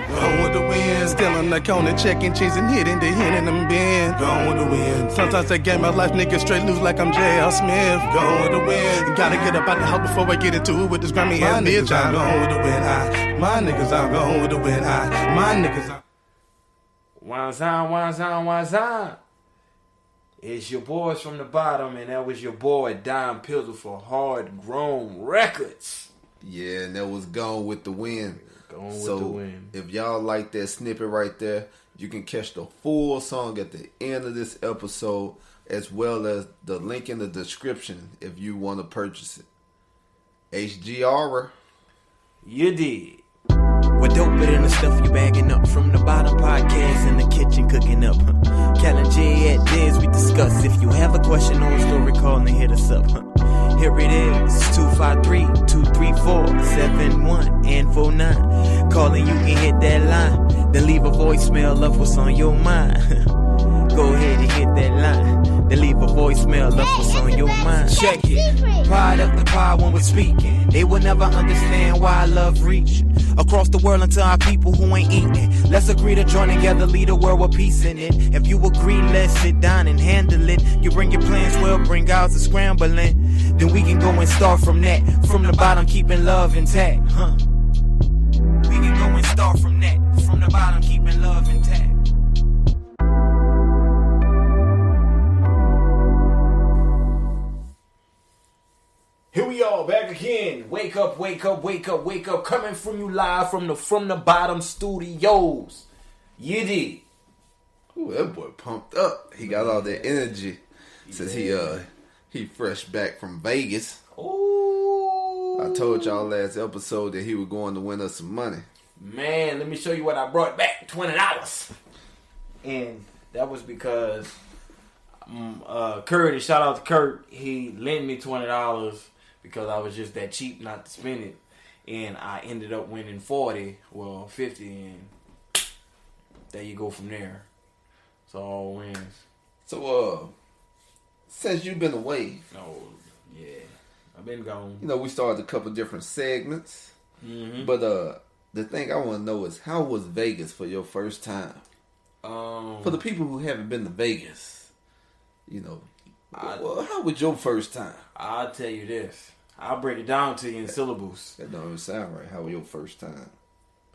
Gone with the wind, still on the corner, checking cheese and hitting the hit in them bin. Gone with the wind. Sometimes I game my life, niggas straight loose like I'm J.R. Smith. Gone with the wind. Gotta get up out the house before I get into it with this Grammy ass bitch. I'm gone with the wind. My niggas, I'm gone with the wind. My niggas, What's on? It's your boys from the bottom, and that was your boy Don Pizzle for HardGrown Records. Yeah, and that was Gone with the Wind. Gone with the Wind. If y'all like that snippet right there, you can catch the full song at the end of this episode, as well as the link in the description if you want to purchase it. HGR. You did. We're doper than the stuff you bagging up from the bottom podcast in the kitchen cooking up. Callan J at Diz, we discuss. If you have a question or a story, call and hit us up. Here it is, 253-234-7149. Calling, you can hit that line, then leave a voicemail of what's on your mind. Go ahead and hit that line, then leave a voicemail of what's on your mind. Check it, pride up the pod when we're speaking. They will never understand why I love reach across the world until our people who ain't eating. Let's agree to join together, lead a world with peace in it. If you agree, let's sit down and handle it. You bring your plans, we'll bring ours to scrambling. Then we can go and start from that. From the bottom, keeping love intact, huh? We can go and start from that. From the bottom, keeping love intact. Here we are, back again. Wake up. Coming from you live from the bottom studios. You did. Ooh, that boy pumped up. He got all that energy since he fresh back from Vegas. Ooh. I told y'all last episode that he was going to win us some money. Man, let me show you what I brought back. $20. And that was because Curtis, shout out to Kurt, he lent me $20 because I was just that cheap not to spend it. And I ended up winning 50, and there you go from there. So all wins. So, since you've been away, Oh, yeah. I've been gone. you know, we started a couple different segments. Mm-hmm. But the thing I want to know is, how was Vegas for your first time? For the people who haven't been to Vegas, you know, how was your first time? I'll tell you this. I'll break it down to you in syllables. That don't even sound right. How was your first time?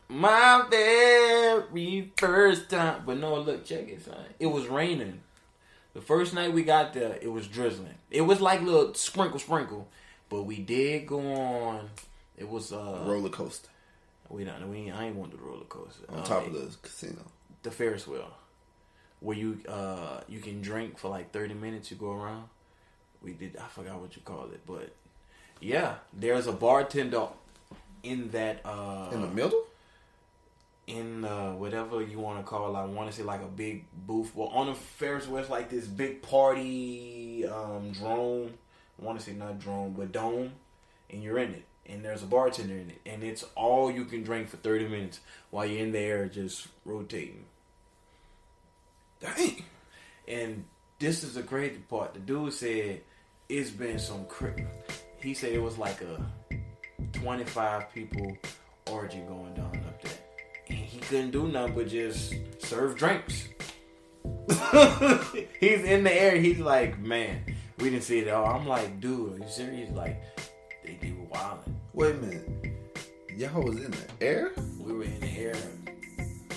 My very first time. But no, look, check it, son. It was raining. The first night we got there, it was drizzling. It was like little sprinkle. But we did go on. It was roller coaster. I ain't want the roller coaster. On top of the casino. The Ferris wheel. Where you can drink for like 30 minutes, you go around. We did, I forgot what you call it, but yeah, there's a bartender in that in the middle? In whatever you want to call it. I want to say like a big booth. Well, on the Ferris wheel, it's like this big party drone. I want to say not drone, but dome, and you're in it. And there's a bartender in it. And it's all you can drink for 30 minutes while you're in there just rotating. Dang. And this is the crazy part. The dude said it's been some he said it was like a 25 people orgy going down up there. And he couldn't do nothing but just serve drinks. He's in the air. He's like, man, we didn't see it all. I'm like, dude, are you serious? Like, they were wilding. Wait a minute. Y'all was in the air? We were in the air.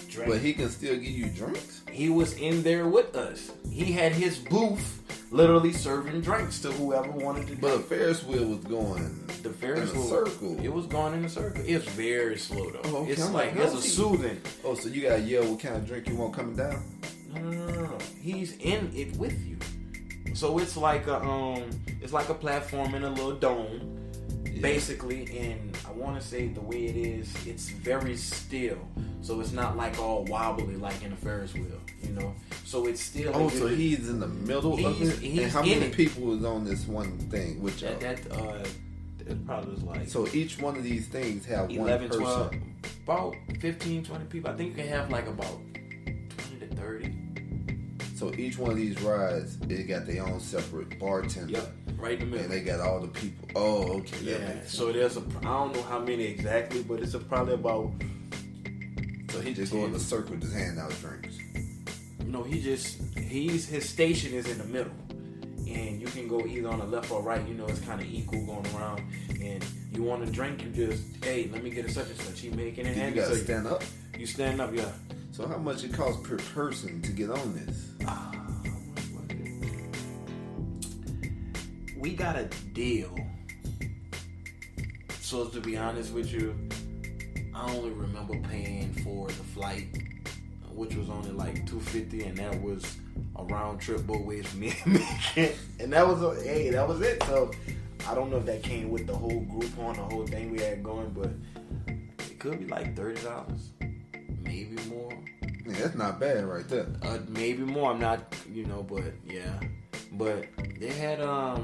Drinking. But he can still give you drinks? He was in there with us. He had his booth literally serving drinks to whoever wanted to. But the Ferris wheel was going the Ferris in a wheel, circle. It was going in a circle. It's very slow though. Oh, okay. It's like it's a soothing. Oh, so you gotta yell what kind of drink you want coming down? No. He's in it with you. So it's like a platform in a little dome. Basically, and I want to say the way it is, it's very still. So it's not like all wobbly like in a Ferris wheel, you know. So it's still. Oh, so he's in the middle of it. And how many people was on this one thing with y'all? That probably was like. So each one of these things have 11, one person. 12, about 15, 20 people. I think you can have like about 20 to 30. So each one of these rides, it got their own separate bartender. Yep. right in the middle. And they got all the people. Oh, okay. Yeah. So there's I don't know how many exactly, but it's probably about. So he just go in a circle, just hand out drinks. No, his station is in the middle, and you can go either on the left or right. You know, it's kind of equal going around. And you want to drink, you just, hey, let me get a such and such. He making it. You gotta stand up. You stand up, yeah. So how much it costs per person to get on this? We got a deal. So to be honest with you, I only remember paying for the flight, which was only like $250, and that was a round trip both ways for me and Mickey. And that was that was it. So I don't know if that came with the whole group on the whole thing we had going, but it could be like $30, maybe more. Yeah, that's not bad right there. Maybe more. I'm not, but yeah. But they had to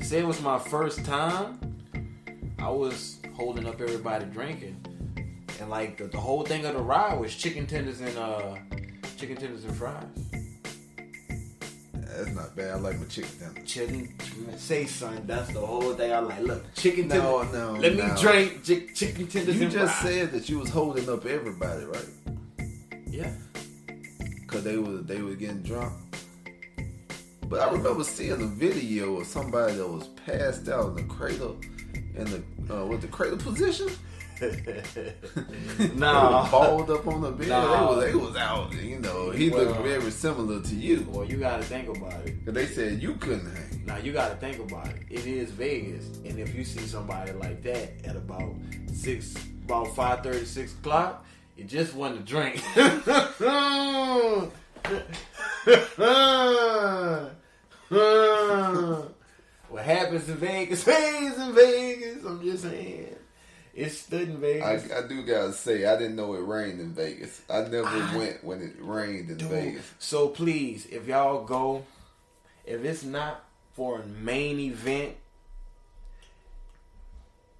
say it was my first time. I was holding up everybody drinking, and like the whole thing of the ride was chicken tenders and fries. That's not bad. I like my chicken tenders. Say son, that's the whole thing I like. Look, chicken tenders. No. Let me drink chicken tenders You and just fries. said that you was holding up everybody, right? Yeah. Cause they were getting drunk. But I remember seeing a video of somebody that was passed out in the cradle, in the the cradle position. Nah, balled up on the bed. Nah. They was out. He looked very similar to you. Well, you got to think about it. Cause they said you couldn't hang. Now you got to think about it. It is Vegas, and if you see somebody like that at about 5:30, 6 o'clock, it just wasn't a drink. What happens in Vegas stays in Vegas. I'm just saying. It stood in Vegas. I do gotta say, I didn't know it rained in Vegas. I never went when it rained in Vegas. So please, if y'all go, if it's not for a main event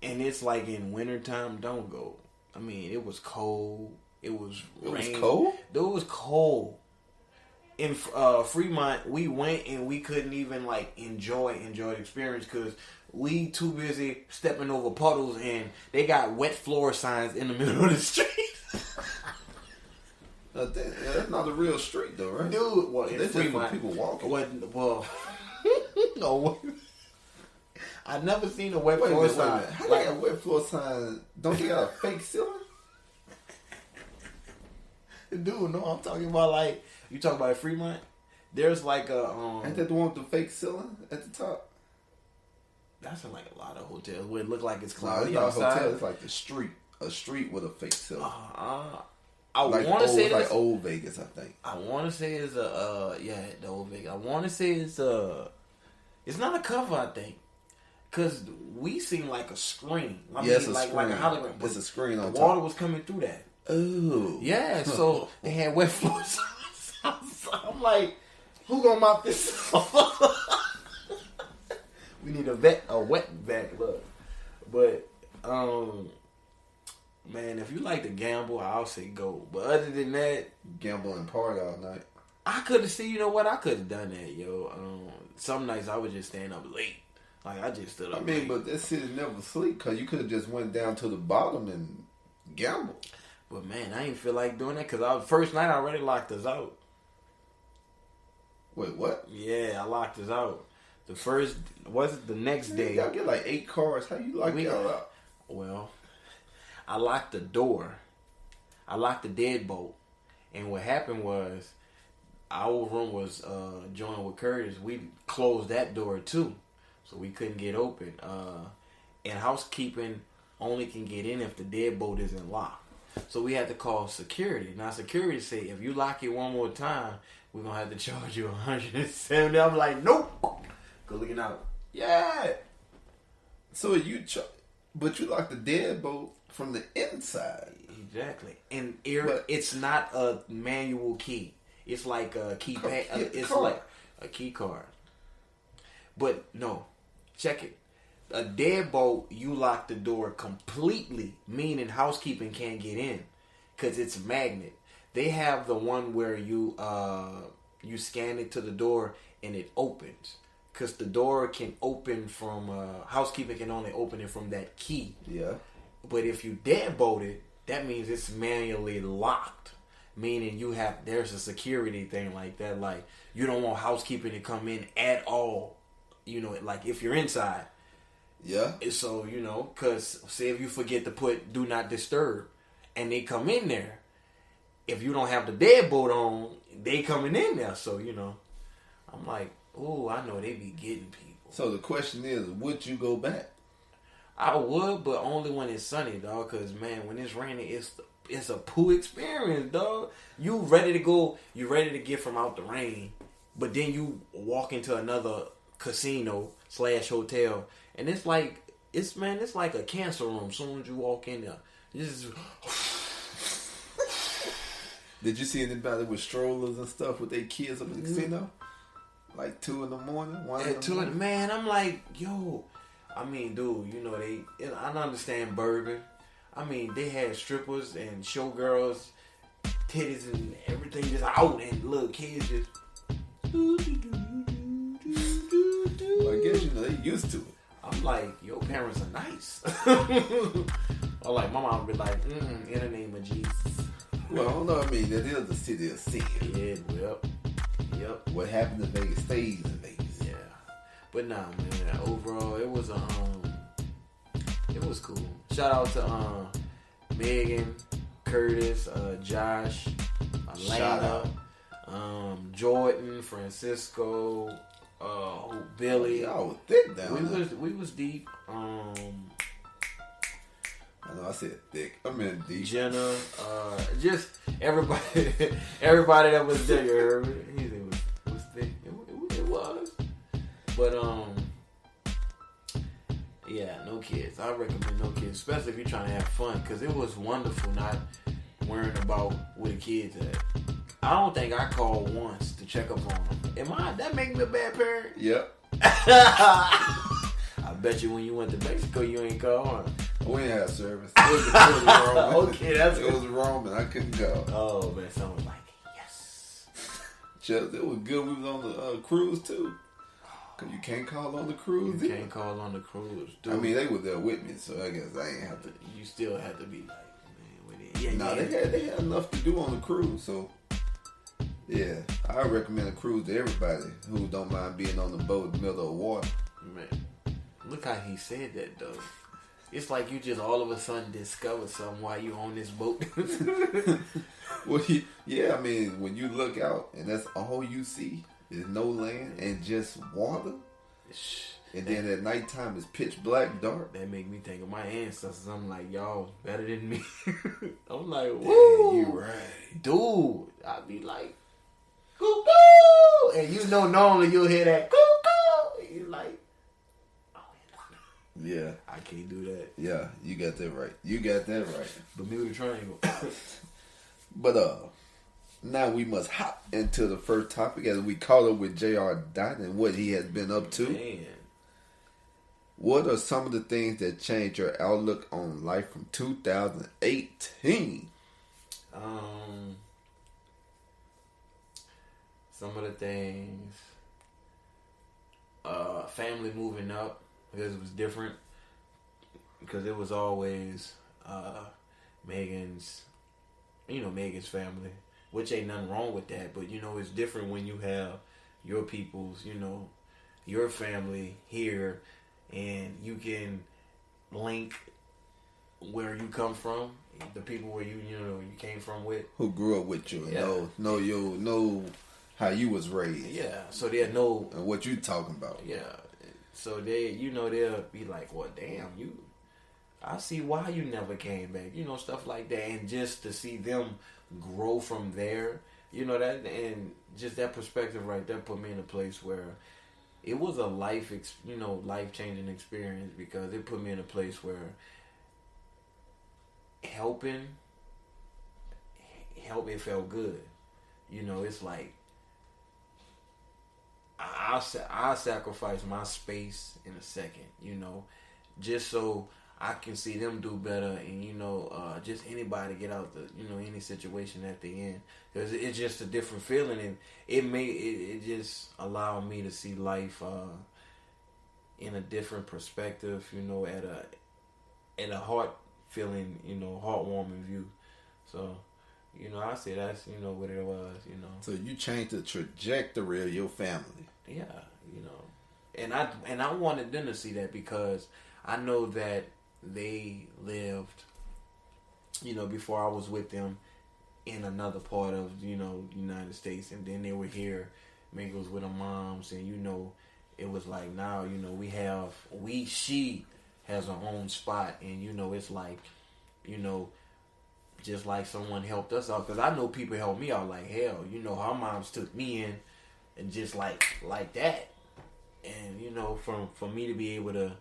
and it's like in wintertime, don't go. I mean, it was cold. It was rain. It was cold? It was cold. In Fremont, we went and we couldn't even like enjoy the experience because we too busy stepping over puddles and they got wet floor signs in the middle of the street. That's not a real street though, right? Dude, well, in That's just for Fremont, people walking. Well, no. I never seen a wet floor sign. How they got wet floor sign? Don't they got a fake ceiling? Dude, no, I'm talking about like you talking about Fremont. There's like a Ain't that the one with the fake ceiling at the top? That's in like a lot of hotels where it look like it's No, cloudy it's not a outside. hotel. It's like the street, a street with a fake ceiling. I like want to say like this, old Vegas, I think. I want to say it's the old Vegas. I want to say it's not a cover, I think, because we seen like a screen. Yes, like a hologram. It's a screen on the top. water was coming through that. Oh, Yeah, so they had wet floors. I'm like, who gonna mop this? We need a wet vac. Look, but man, if you like to gamble, I'll say go. But other than that, gamble and party all night. I could have seen. You know what? I could have done that, yo. Some nights I would just stand up late. Like I just stood up. I mean, late. but that city never sleep because you could have just went down to the bottom and gambled. But man, I didn't feel like doing that because first night I already locked us out. Wait, what? Yeah, I locked us out. The next day? Y'all get like 8 cars. How you lock y'all out? Well, I locked the door. I locked the deadbolt. And what happened was, our room was joined with Curtis. We closed that door too. So we couldn't get open. And housekeeping only can get in if the deadbolt isn't locked. So we had to call security. Now security said, if you lock it one more time, we're going to have to charge you $170. I'm like, nope. Go looking out. Yeah. So but you locked the deadbolt from the inside. Exactly. And it's not a manual key. It's like a keypad. It's like a key card. But no, check it. A deadbolt, you lock the door completely, meaning housekeeping can't get in because it's a magnet. They have the one where you scan it to the door and it opens. because the door can open from housekeeping can only open it from that key. Yeah. But if you deadbolt it, that means it's manually locked. Meaning there's a security thing like that. Like you don't want housekeeping to come in at all. You know, like if you're inside. Yeah. So, you know, because say if you forget to put do not disturb and they come in there, if you don't have the deadbolt on, they coming in there. So, you know, I'm like, oh, I know they be getting people. So the question is, would you go back? I would, but only when it's sunny, dog. Because, man, when it's raining, it's a poo experience, dog. You ready to go, you ready to get from out the rain, but then you walk into another casino/hotel, and it's like a cancer room. As soon as you walk in there, this is. Did you see anybody with strollers and stuff with their kids up in the casino? Like 2 in the morning, 1 in the morning? Man, I'm like, yo. I mean, dude, you know, I understand bourbon. I mean, they had strippers and showgirls, titties and everything just out, and little kids just. Well, I guess, you know, they used to it. I'm like, your parents are nice. Or like, my mom would be like, in the name of Jesus. Well, I don't know. I mean, that is the city of sin. Yeah, yep. What happens in Vegas stays in Vegas. Yeah. But nah, man, overall, it was cool. Shout out to Megan, Curtis, Josh, Atlanta, Jordan, Francisco, Billy. Y'all was thick down there. We was deep. I know I said thick. I meant deep. Jenna, just everybody that was there. You heard me? He said it was thick. It was. But yeah, no kids. I recommend no kids, especially if you're trying to have fun, because it was wonderful not worrying about where the kids at. I don't think I called once to check up on them. That make me a bad parent? Yep. I bet you when you went to Mexico, you ain't called. We didn't have service. It was Roman. Okay, that's it was Roman. I couldn't go. Oh man, someone was like, yes. Just, it was good. We was on the cruise too. Cause you can't call on the cruise. You can't call on the cruise. Dude. I mean, they were there with me, so I guess I ain't have to. You still had to be like, man, with it. Yeah, nah, they had enough to do on the cruise, so. Yeah, I recommend a cruise to everybody who don't mind being on the boat in the middle of water. Man, look how he said that though. It's like you just all of a sudden discover something while you on this boat. Well, yeah, I mean, when you look out and that's all you see is no land and just water, and then at nighttime it's pitch black dark. That make me think of my ancestors. I'm like, y'all better than me. I'm like, woo, you right, dude. I'd be like, cuckoo, and you know normally you'll hear that cuckoo, and you like. Yeah. I can't do that. Yeah, you got that right. Bermuda Triangle. But now we must hop into the first topic as we call it with J.R.Dot and what he has been up to. Man. What are some of the things that changed your outlook on life from 2018? Some of the things, family moving up. Because it was different. Because it was always Megan's family. Which ain't nothing wrong with that. But, it's different when you have your people's, your family here. And you can link where you come from. The people where you came from with. Who grew up with you. Yeah. Know how you was raised. Yeah. So they know. And what you talking about. Yeah. So they'll be like, well, damn, I see why you never came back. Stuff like that. And just to see them grow from there, that, and just that perspective right there put me in a place where it was a life-changing experience, because it put me in a place where help, it felt good. It's like, I sacrifice my space in a second, just so I can see them do better, and just anybody get out the, you know, any situation at the end. Because it's just a different feeling, and it just allowed me to see life in a different perspective, you know, at a heart feeling, you know, heartwarming view. So, you know, I say that's, you know, what it was, you know. So you changed the trajectory of your family. Yeah, you know. And I wanted them to see that because I know that they lived, you know, before I was with them in another part of, you know, United States, and then they were here, mingles with their moms, and, you know, it was like now, you know, she has her own spot, and, you know, it's like, you know, just like someone helped us out, because I know people helped me out like hell, you know, our moms took me in, and just like that, and, you know, for me to be able to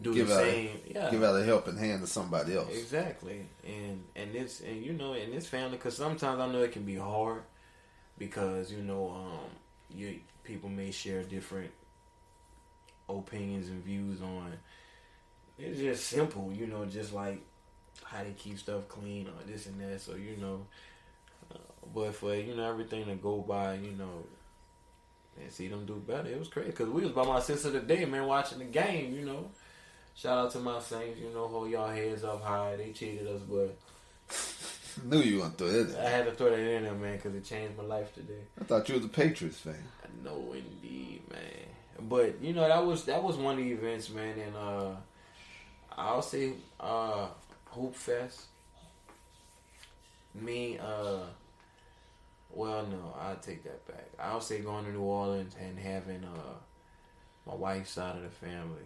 do the same, give out a helping hand to somebody else. Exactly, and you know, in this family, because sometimes I know it can be hard, because, you know, people may share different opinions and views on. It's just simple, you know, just like how they keep stuff clean or this and that. So, you know, but for, you know, everything to go by, you know, and see them do better, it was crazy, because we was by my sister today, man, watching the game, you know. Shout out to my Saints, you know, hold y'all heads up high. They cheated us, but Knew you were gonna throw that. I had to throw that in there, man, because it changed my life today. I thought you was a Patriots fan. No, indeed, man. But you know, that was one of the events, man, and I'll say Hoop Fest. Well, no, I'll take that back. I'll say going to New Orleans and having my wife's side of the family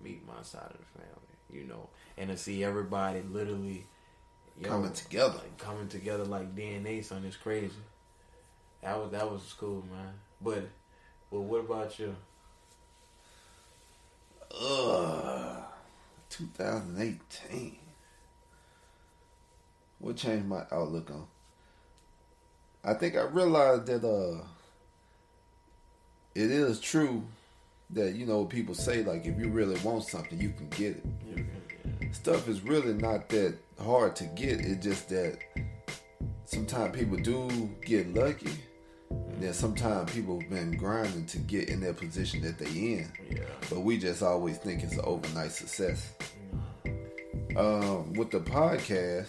meet my side of the family, you know, and to see everybody literally coming together like DNA, son, it's crazy. That was cool, man. But what about you? 2018. What changed my outlook on? I think I realized that it is true that, you know, people say, like, if you really want something, you can get it. Stuff is really not that hard to get. It's just that sometimes people do get lucky. And then sometimes people have been grinding to get in that position that they in. Yeah. But we just always think it's an overnight success. With the podcast,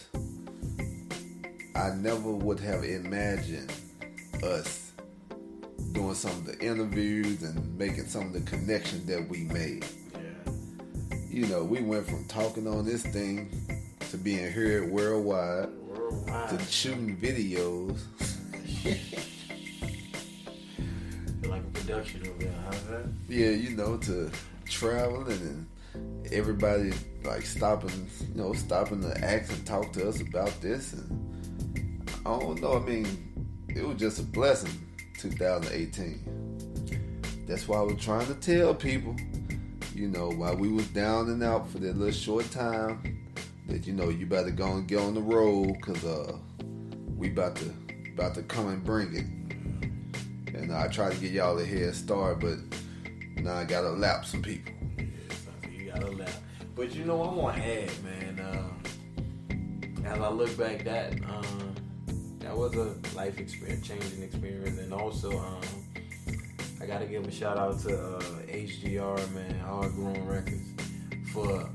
I never would have imagined us doing some of the interviews and making some of the connections that we made. Yeah. You know, we went from talking on this thing to being heard worldwide. To shooting videos. Like a production over there, huh? Yeah, you know, to traveling and everybody like stopping to ask and talk to us about this, and I don't know. I mean, it was just a blessing. 2018. That's why I was trying to tell people, you know, while we was down and out for that little short time, that, you know, you better go and get on the road, because we about to come and bring it. And I tried to get y'all a head start, but now I gotta lap some people. Yeah, you gotta lap. But you know, I want to add, man, as I look back, that was a life experience, changing experience, and also I gotta give a shout out to HGR, man, HardGrown Records, for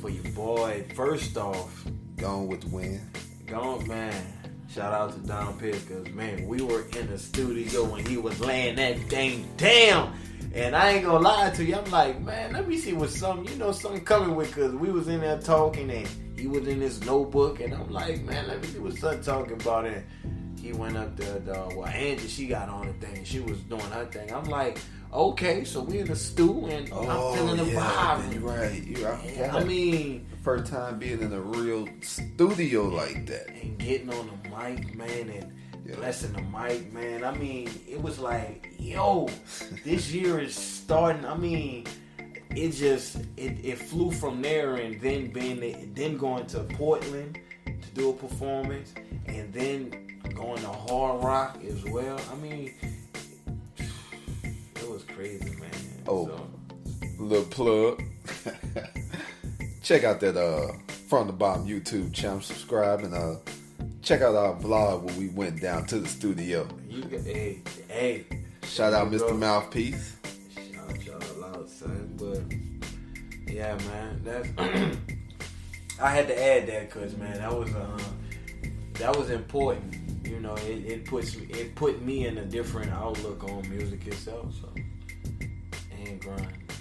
your boy. First off, Gone with the Wind. Gone, man. Shout out to Don Pitt, because, man, we were in the studio when he was laying that thing down. And I ain't gonna lie to you, I'm like, man, let me see what something coming with, because we was in there talking, and he was in his notebook, and I'm like, man, let me see what son talking about. And he went up there, well, Angie, she got on the thing, she was doing her thing. I'm like, okay, so we in the stew, and I'm feeling the vibe. You're right. Yeah, I mean, first time being in a real studio like that. And getting on the mic, man, and blessing the mic, man. I mean, it was like, yo, this year is starting. I mean, it flew from there, and then going to Portland to do a performance, and then going to Hard Rock as well. I mean, it was crazy, man. Oh, little plug. Check out that From the Bottom YouTube channel. Subscribe and check out our vlog when we went down to the studio. Hey. Shout out Mr. Mouthpiece. Shout out, son. But yeah, man, that's I had to add that because, man, that was important. You know, it put me in a different outlook on music itself. So, and grind.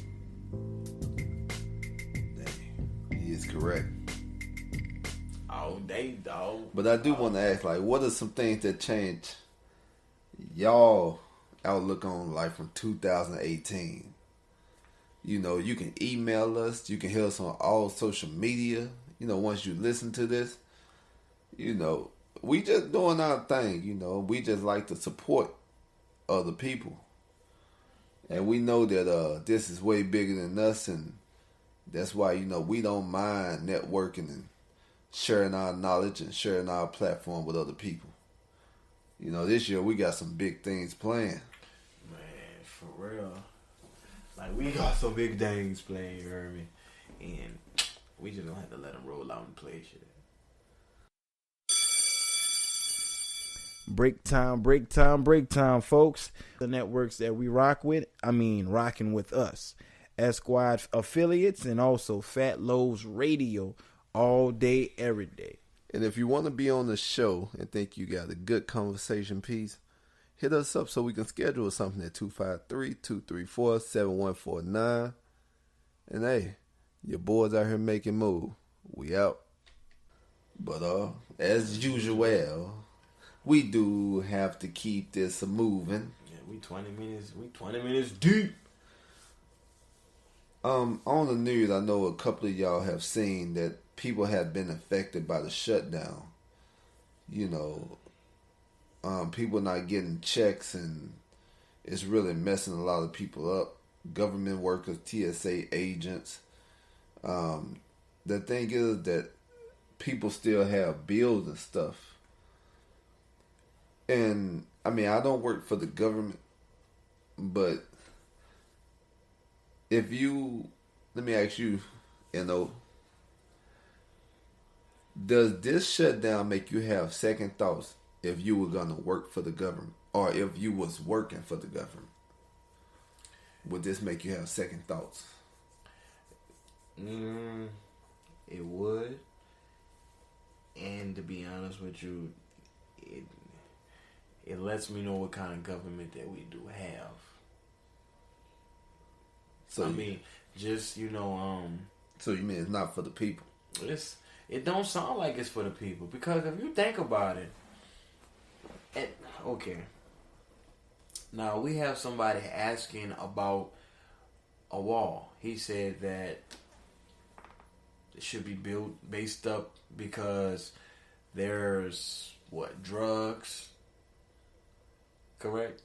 He is correct. Oh, dog. But I do want to ask, like, what are some things that changed y'all outlook on life from 2018? You know, you can email us. You can hit us on all social media. You know, once you listen to this, you know, we just doing our thing. You know, we just like to support other people. And we know that this is way bigger than us. And that's why, you know, we don't mind networking and sharing our knowledge and sharing our platform with other people. You know, this year we got some big things planned. Man, for real. Like, we got some big things playing, you heard me? And we just don't have to let them roll out and play shit. Break time, folks. The networks that we rock with, rocking with us. Esquad affiliates and also Fat Lowe's Radio all day, every day. And if you want to be on the show and think you got a good conversation piece, hit us up so we can schedule something at 253-234-7149. And hey, your boys out here making move. We out. But as usual, we do have to keep this moving. Yeah, we 20 minutes deep. On the news, I know a couple of y'all have seen that people have been affected by the shutdown. You know, people not getting checks, and it's really messing a lot of people up. Government workers, TSA agents. The thing is that people still have bills and stuff. And, I don't work for the government, but let me ask you, does this shutdown make you have second thoughts if you were going to work for the government or if you was working for the government? Would this make you have second thoughts? It would. And to be honest with you, it lets me know what kind of government that we do have. So so you mean it's not for the people? It don't sound like it's for the people, because if you think about it, okay. Now we have somebody asking about a wall. He said that it should be built based up because there's drugs, correct?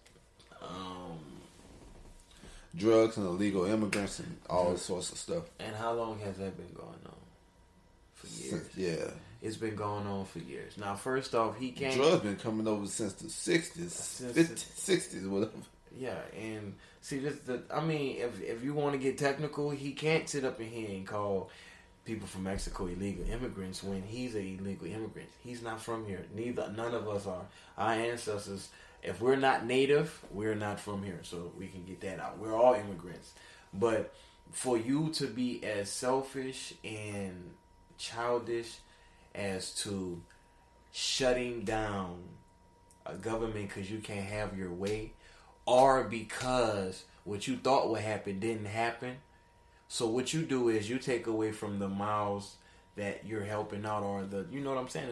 Drugs and illegal immigrants and all sorts of stuff. And how long has that been going on? For years. Yeah. It's been going on for years. Now, first off, he can't... Drugs been coming over since the 60s, 50s, 60s, whatever. Yeah, and see, if you want to get technical, he can't sit up in here and call people from Mexico illegal immigrants when he's an illegal immigrant. He's not from here. None of us are. Our ancestors... If we're not native, we're not from here. So we can get that out. We're all immigrants. But for you to be as selfish and childish as to shutting down a government because you can't have your way, or because what you thought would happen didn't happen. So what you do is you take away from the mouths that you're helping out, or the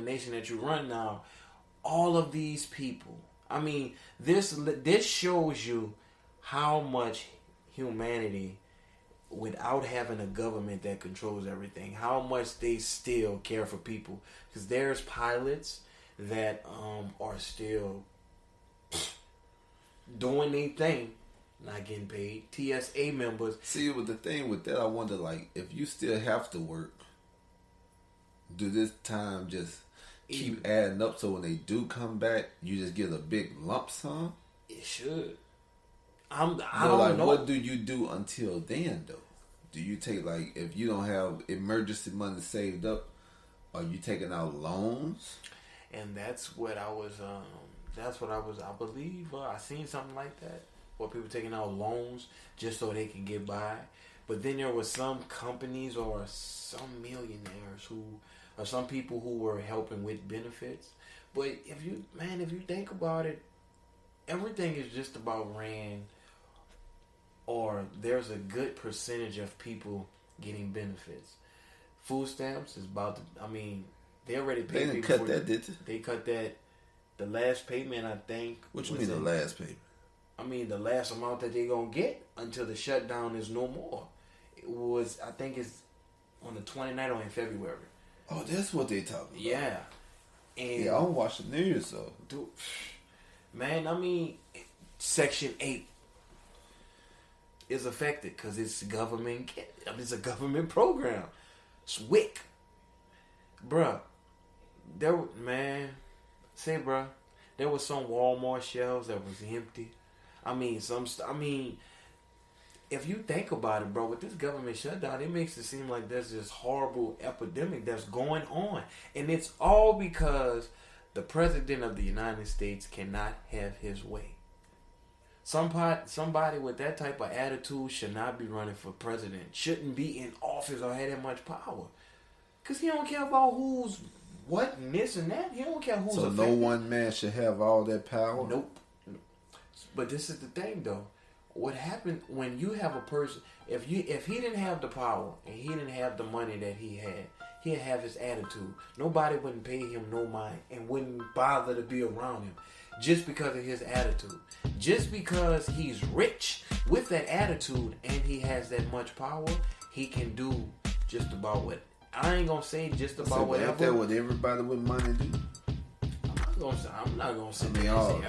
nation that you run now. All of these people. This shows you how much humanity, without having a government that controls everything, how much they still care for people. Because there's pilots that are still doing their thing, not getting paid. TSA members. See, with the thing with that, I wonder, if you still have to work, do this time just keep adding up so when they do come back, you just get a big lump sum? It should. I don't know. What do you do until then, though? Do you take, if you don't have emergency money saved up, Are you taking out loans? And that's what I was. I believe I seen something like that, where people taking out loans just so they can get by. But then there was some companies or some millionaires or some people who were helping with benefits. But if you think about it, everything is just about rand, or there's a good percentage of people getting benefits. Food stamps is about to, they already paid. They didn't cut that, did they? They cut that. The last payment, I think. What you mean the last payment? The last amount that they're going to get until the shutdown is no more. It was, I think it's on the 29th or in February. Oh, that's what they talking about. Yeah. And yeah, I don't watch the news, so. Dude, man, Section 8 is affected because it's government. It's a government program. It's WIC. Bruh. There was some Walmart shelves that was empty. If you think about it, bro, with this government shutdown, it makes it seem like there's this horrible epidemic that's going on. And it's all because the President of the United States cannot have his way. Somebody with that type of attitude should not be running for president. Shouldn't be in office or have that much power. Because he don't care about who's what and this and that. He don't care who's so affected. No one man should have all that power? Nope. But this is the thing, though. What happened when you have a person, if he didn't have the power and he didn't have the money that he'd have his attitude. Nobody wouldn't pay him no mind and wouldn't bother to be around him just because of his attitude. Just because he's rich with that attitude and he has that much power, he can do just about what. I ain't gonna say just about whatever. Ain't that what everybody with money do? I'm not gonna say all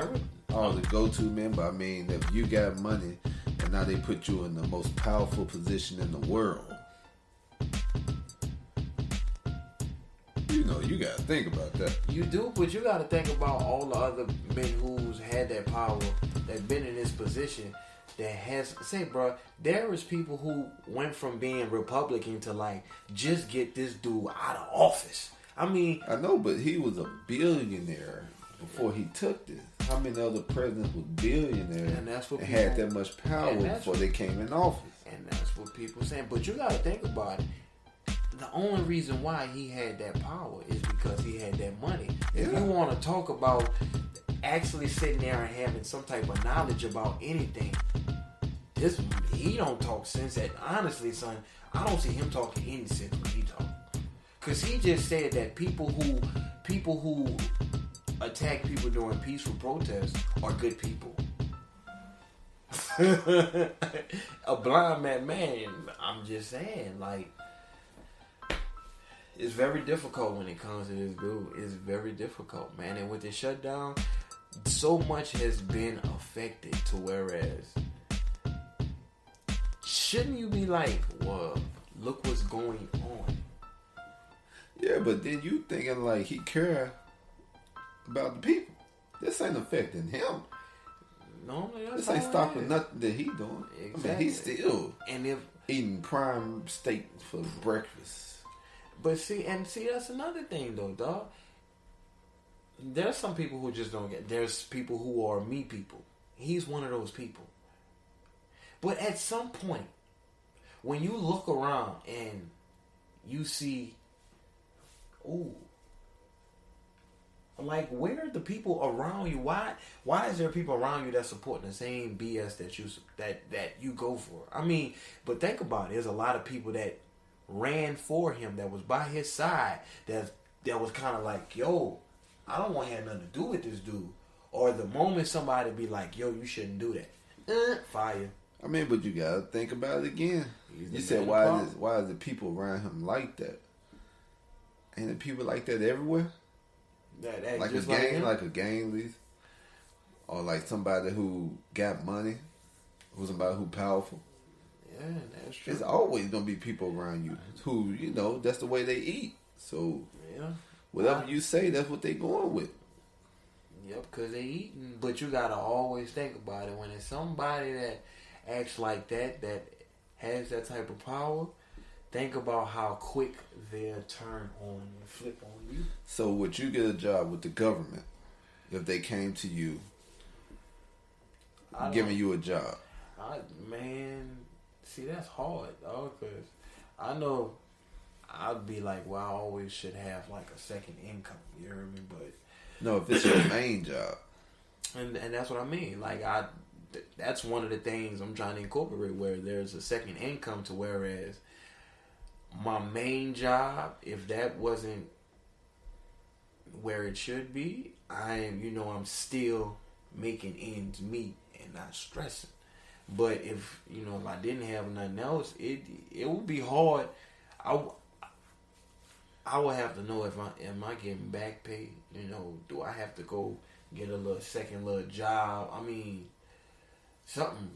the go-to men, but if you got money and now they put you in the most powerful position in the world, you gotta think about that. You do, but you gotta think about all the other men who's had that power, that been in this position, that has, bro, there is people who went from being Republican to just get this dude out of office. I know, but he was a billionaire before he took this. How many other presidents was billionaires and had that much power before they came in office? And that's what people saying. But you gotta think about it. The only reason why he had that power is because he had that money. If you want to talk about actually sitting there and having some type of knowledge about anything, he don't talk sense. Honestly, son, I don't see him talking any sense when he talk. Cause he just said that people who attack people during peaceful protests are good people. A blind man, I'm just saying, it's very difficult when it comes to this dude. It's very difficult, man. And with the shutdown, so much has been affected to whereas shouldn't you be well, look what's going on. Yeah, but then you thinking he care about the people. This ain't affecting him. No, this ain't stopping nothing that he doing. Exactly. He's still if eating prime steak for breakfast. But see, that's another thing though, dog. There's some people who just don't get. There's people who are me people. He's one of those people. But at some point, when you look around and you see, where are the people around you? Why is there people around you that supporting the same BS that you go for? But think about it. There's a lot of people that ran for him, that was by his side, that was kind of yo, I don't want to have nothing to do with this dude. Or the moment somebody be yo, you shouldn't do that, fire. But you gotta think about it again. You said why is the people around him like that? Ain't the people like that everywhere? Like a gang leader, or somebody who got money, who's somebody who powerful. Yeah, that's true. There's always gonna be people around you who that's the way they eat. So whatever you say, that's what they going with. Yep, because they eating. But you gotta always think about it when it's somebody that acts like that has that type of power. think about how quick they'll turn on and flip on you. So would you get a job with the government if they came to you giving you a job? Man, see, that's hard, dog, because I know I'd be like, well, I always should have like a second income, you heard me? But no, if it's your main job. And that's what I mean. Like, that's one of the things I'm trying to incorporate, where there's a second income, to whereas my main job, if that wasn't where it should be, I'm still making ends meet and not stressing. But if I didn't have nothing else, it would be hard. I would have to know, am I getting back pay? Do I have to go get a second job? I mean, something.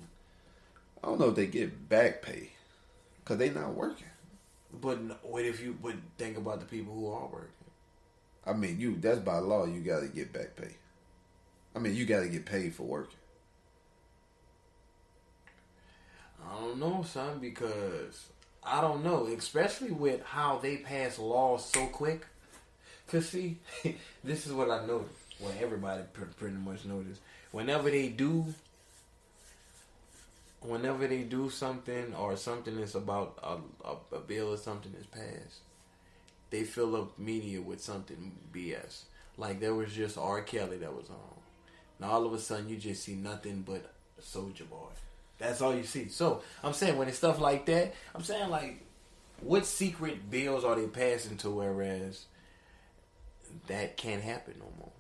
I don't know if they get back pay because they not working. But what if you would think about the people who are working? I mean, that's by law. You got to get back pay. I mean, you got to get paid for working. I don't know, son, because I don't know, especially with how they pass laws so quick. Because, see, this is what I noticed. Well, everybody pretty much noticed. Whenever they do something, or something is about a bill or something is passed, they fill up media with something BS. Like, there was just R. Kelly that was on. Now, all of a sudden, you just see nothing but Soulja Boy. That's all you see. So, I'm saying, when it's stuff like that, I'm saying, like, what secret bills are they passing to whereas that can't happen no more?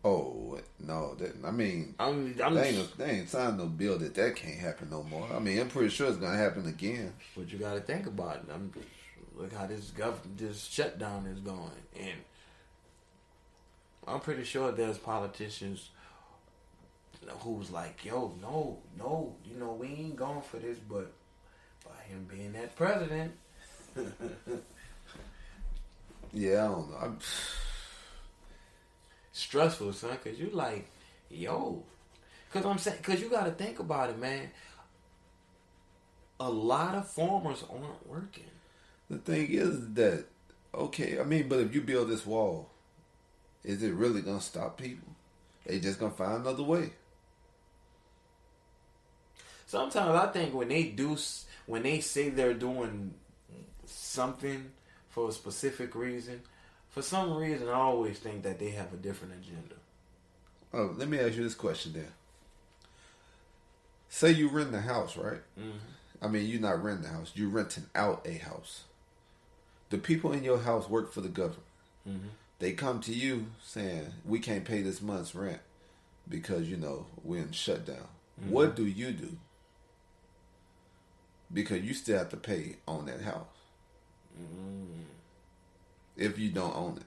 Oh, no. They ain't signed no bill that can't happen no more. I mean, I'm pretty sure it's going to happen again. But you got to think about it. Look how this shutdown is going. And I'm pretty sure there's politicians who's like, yo, no, we ain't going for this, but by him being that president. Yeah, I don't know. Stressful, son, because you like, yo. Because you got to think about it, man. A lot of farmers aren't working. The thing is that, okay, I mean, but if you build this wall, is it really going to stop people? They just going to find another way. Sometimes I think when they say they're doing something for a specific reason, for some reason I always think that they have a different agenda. Oh, let me ask you this question then. Say you rent a house, right? Mm-hmm. I mean, you're not renting a house. You're renting out a house. The people in your house work for the government. Mm-hmm. They come to you saying, we can't pay this month's rent because, we're in shutdown. Mm-hmm. What do you do? Because you still have to pay on that house. Mm-hmm. If you don't own it.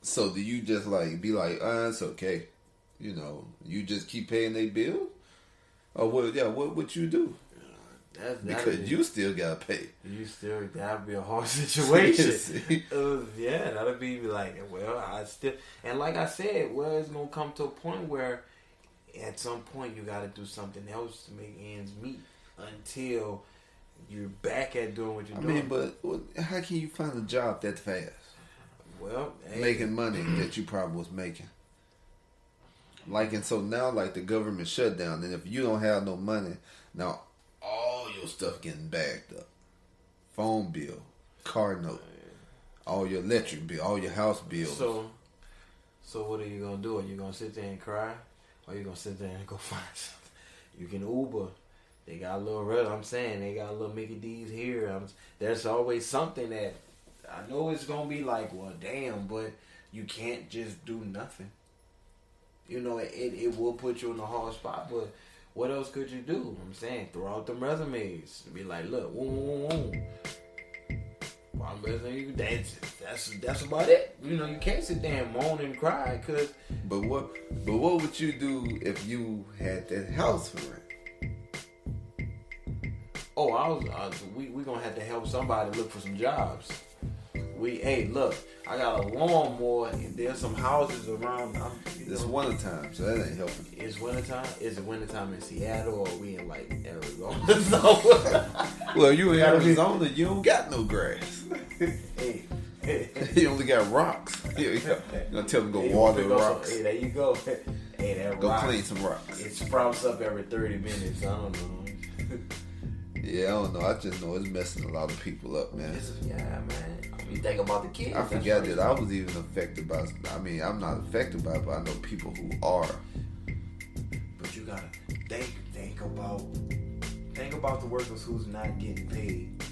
So do you just be like, it's okay. You just keep paying their bill? Or what would you do? Because you still got to pay. That'd be a hard situation. That'd be like, and like I said, it's going to come to a point where at some point you got to do something else to make ends meet until you're back at doing what you're doing. I mean, but how can you find a job that fast? Well, making money that you probably was making. And so now, the government shut down, and if you don't have no money, now all your stuff getting backed up. Phone bill, car note, all your electric bill, all your house bills. So what are you going to do? Are you going to sit there and cry? Or are you going to sit there and go find something? You can Uber. They got a little they got a little Mickey D's here. There's always something that I know it's going to be like, well, damn, but you can't just do nothing. It will put you in a hard spot, but what else could you do? I'm saying, throw out them resumes. Be like, look, one resume, that's about it. You can't sit there and moan and cry, cause. But what would you do if you had that house for rent? Oh, we gonna have to help somebody look for some jobs. Hey, look, I got a lawnmower, and there's some houses around. It's wintertime, so that ain't helping. It's wintertime. Is it wintertime in Seattle, or are we in like Arizona? So, Well, you in Arizona, you don't got no grass. hey. You only got rocks. You gonna tell them to go water the rocks. Hey, there you go. Hey, that Go rock, clean some rocks. it sprouts up every 30 minutes. I don't know. Yeah, I don't know. I just know it's messing a lot of people up, man. Yeah, man. You think about the kids. I forgot that I was even affected by. I mean, I'm not affected by it, but I know people who are. But you gotta think about the workers who's not getting paid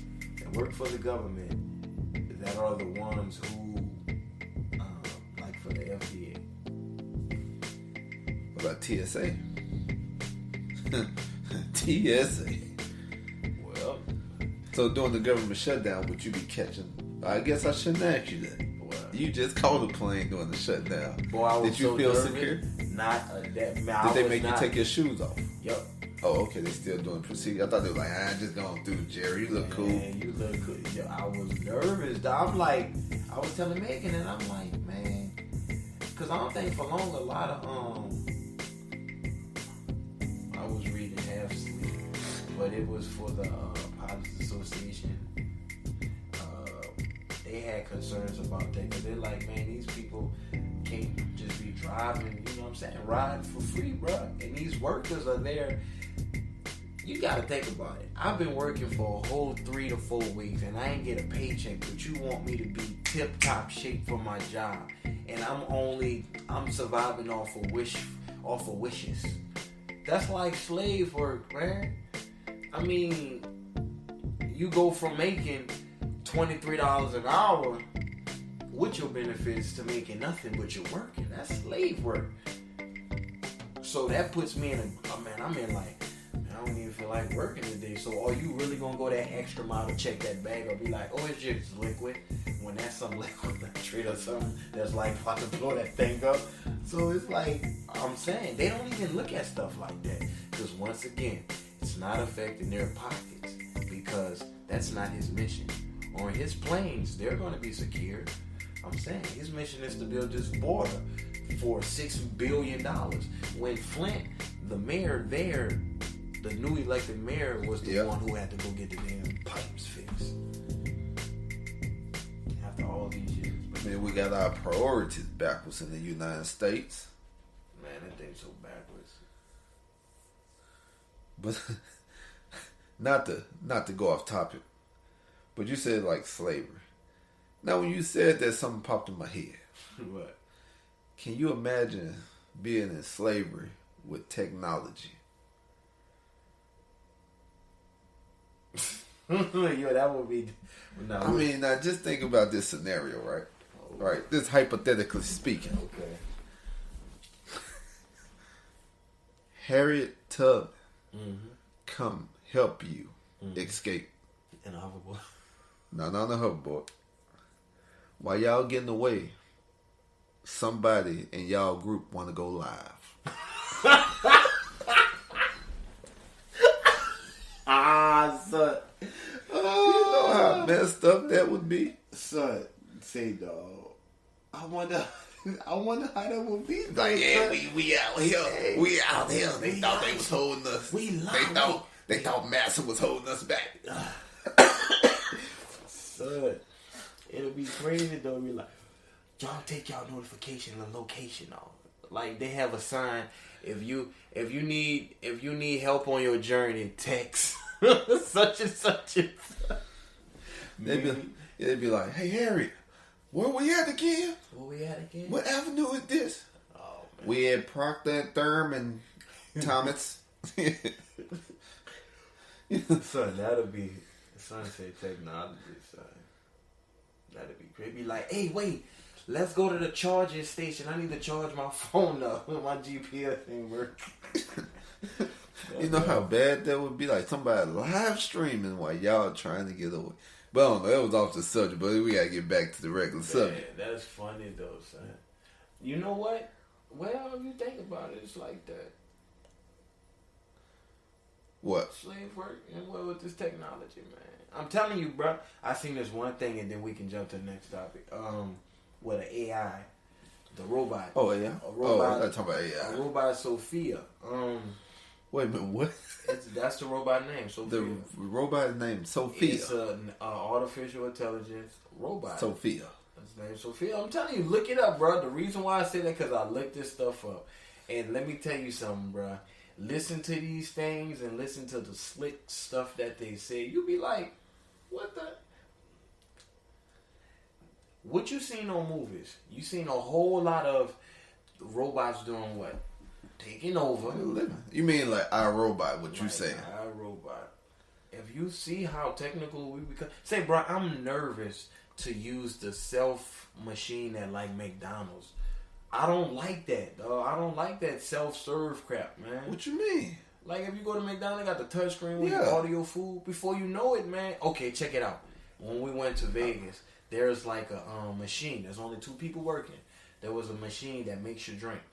and work for the government. That are the ones who, like for the FDA. What about TSA? TSA. Well, so during the government shutdown, would you be catching? I guess I shouldn't ask you that. well, You just caught a plane during the shutdown. boy, I was Did you so feel nervous. secure? Not that. Did they make you take your shoes off? Yep. Oh, okay. They still doing procedure. I thought they were like, I'm just going through, Jerry. You look cool. Man, you look cool. Yo, I was nervous. I'm like, I was telling Megan, and I'm like, man, because I don't think for long a lot of I was reading half sleep, but it was for the Pilots Association. They had concerns about that because they're like, man, these people can't just be driving, you know what I'm saying, riding for free, bro. And these workers are there. You gotta think about it. I've been working for a whole 3 to 4 weeks and I ain't get a paycheck, but you want me to be tip top shape for my job, and I'm surviving off of wishes. That's like slave work, man. I mean, you go from making $23 an hour with your benefits to making nothing but you're working. That's slave work. So that puts me in I'm in like, I don't even feel like working today. So are you really gonna go that extra mile to check that bag or be like, oh, it's just liquid, when that's some liquid nitrate or something that's like about to blow that thing up? So it's like, I'm saying, they don't even look at stuff like that. Because once again, it's not affecting their pockets, because that's not his mission. On his planes, they're going to be secure. I'm saying his mission is to build this border for $6 billion. When Flint, the mayor there, the new elected mayor, was the one who had to go get the damn pipes fixed. After all these years. I mean, we got our priorities backwards in the United States. Man, that thing's so backwards. But not to go off topic, but you said like slavery. Now, when you said that, something popped in my head. What? Can you imagine being in slavery with technology? Yeah, that would be. No, I mean, now just think about this scenario, right? Right, this hypothetically speaking. Okay. Harriet Tubman come help you escape. In a hoverboard. Not on a hoverboard. While y'all getting away, somebody in y'all group want to go live. Son. You know how messed up that would be? Son, say dog. I wonder how that would be. Like, yeah, we out here. Hey, we out here. They thought they was holding us. They thought Massa was holding us back. Son, it'll be crazy though. Be like, y'all take y'all notification and location off. Like they have a sign. If you need help on your journey, text such and such. They'd be like, hey Harriet, where we at again? What avenue is this? Oh, man. We at Procter and Thurman and Thomas. Son, that'll be sunset technology, son. That'll be great. Be like, hey, wait, let's go to the charging station. I need to charge my phone up. My GPS ain't working. You know how bad that would be? Like somebody live streaming while y'all trying to get away. But I don't know, that was off the subject, but we gotta get back to the regular subject. That's funny though, son. You know what? Well, if you think about it, it's like that. What? Slave work and what with this technology, man. I'm telling you, bro. I seen this one thing, and then we can jump to the next topic. With an AI, the robot. Oh yeah. A robot. Oh, I'm talking about AI. A robot, Sophia. Wait a minute, what? That's the robot name, Sophia. The robot named Sophia. It's an artificial intelligence robot. Sophia. His name's Sophia. I'm telling you, look it up, bro. The reason why I say that because I looked this stuff up, and let me tell you something, bro. Listen to these things and listen to the slick stuff that they say. You be like, what the? What you seen on movies? You seen a whole lot of robots doing what? Taking over. You mean like iRobot? What you saying? iRobot. If you see how technical we become, say, bro, I'm nervous to use the self machine at like McDonald's. I don't like that, dog. I don't like that self-serve crap, man. What you mean? Like if you go to McDonald's, got the touch screen with you order your food. Before you know it, man. Okay, check it out. When we went to Vegas, there's like a machine. There's only 2 people working. There was a machine that makes your drinks.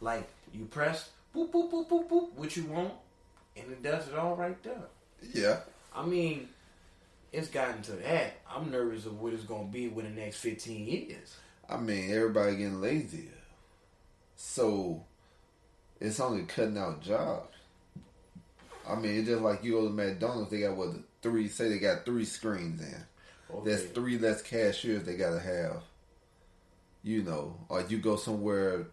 Like you press boop boop boop boop boop what you want, and it does it all right there. Yeah. I mean, it's gotten to that. I'm nervous of what it's gonna be within the next 15 years. I mean, everybody getting lazier, so it's only cutting out jobs. I mean, it's just like you go to McDonald's, they got they got 3 screens in. Okay. There's 3 less cashiers they gotta have. You know, or you go somewhere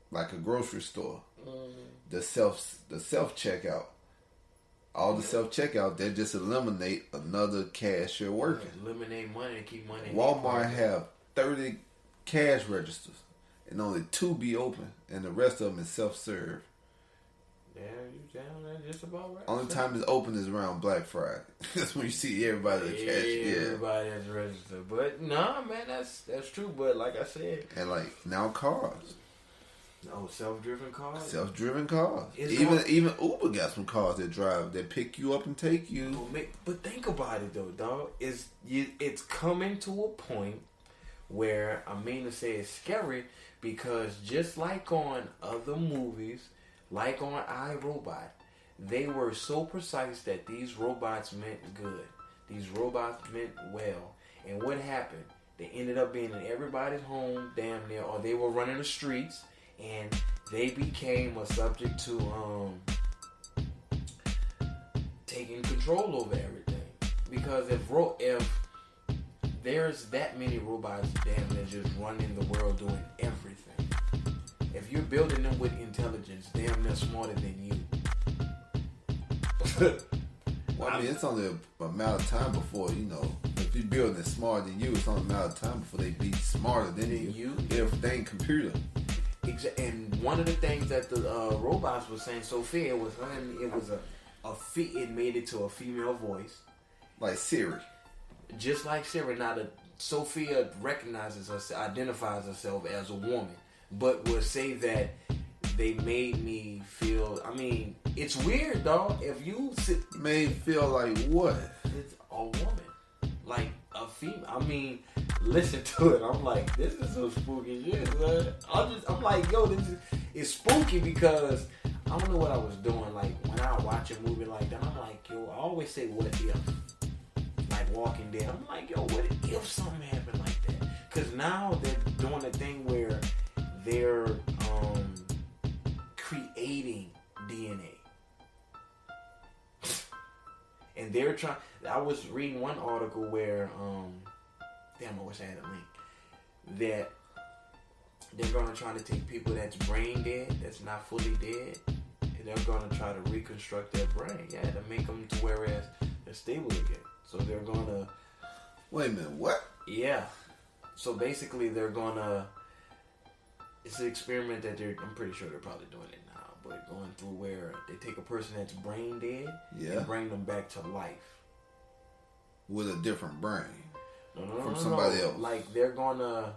like a grocery store, the self checkout. All the self checkout, they just eliminate another cashier working. Eliminate money and keep money. Walmart have 30 cash registers, and only 2 be open, and the rest of them is self-serve. Yeah, you down there just about right. Only time it's open is around Black Friday. That's when you see everybody at cash. Yeah, everybody has registered. But nah, man, that's true. But like I said, and like now cars. Oh, self-driven cars. Self-driven cars. Even Uber got some cars that drive that pick you up and take you. But think about it though, dog. It's coming to a point where I mean to say it's scary because just like on other movies, like on iRobot, they were so precise that these robots meant good. These robots meant well. And what happened? They ended up being in everybody's home damn near, or they were running the streets, and they became a subject to taking control over everything. Because if there's that many robots damn near just running the world doing everything, if you're building them with intelligence, damn near smarter than you. Well, I mean, it's only a matter of time before, you know, if you're building it smarter than you, it's only a matter of time before they be smarter than you. If they ain't computer. And one of the things that the robots was saying, Sophia, it made it to a female voice. Like Siri. Just like Siri. Now, Sophia identifies herself as a woman, but will say that they made me feel, I mean, it's weird, dog. If you made me feel like what? It's a woman. Like a female. I mean, listen to it. I'm like, this is so spooky shit, man. I'm like, yo, it's spooky because I don't know what I was doing. Like, when I watch a movie like that, I'm like, yo, I always say, what if? Like Walking Dead. I'm like, yo, what if something happened like that? Because now they're doing a thing where they're creating DNA. And they're trying. I was reading one article where, damn, I wish I had a link. That they're gonna try to take people that's brain dead, that's not fully dead, and they're gonna try to reconstruct their brain, to make them to whereas they're stable again. So they're gonna. Wait a minute, what? Yeah. So basically, they're gonna. It's an experiment that I'm pretty sure they're probably doing it now, but going through where they take a person that's brain dead and bring them back to life. With a different brain. From somebody else. Like they're gonna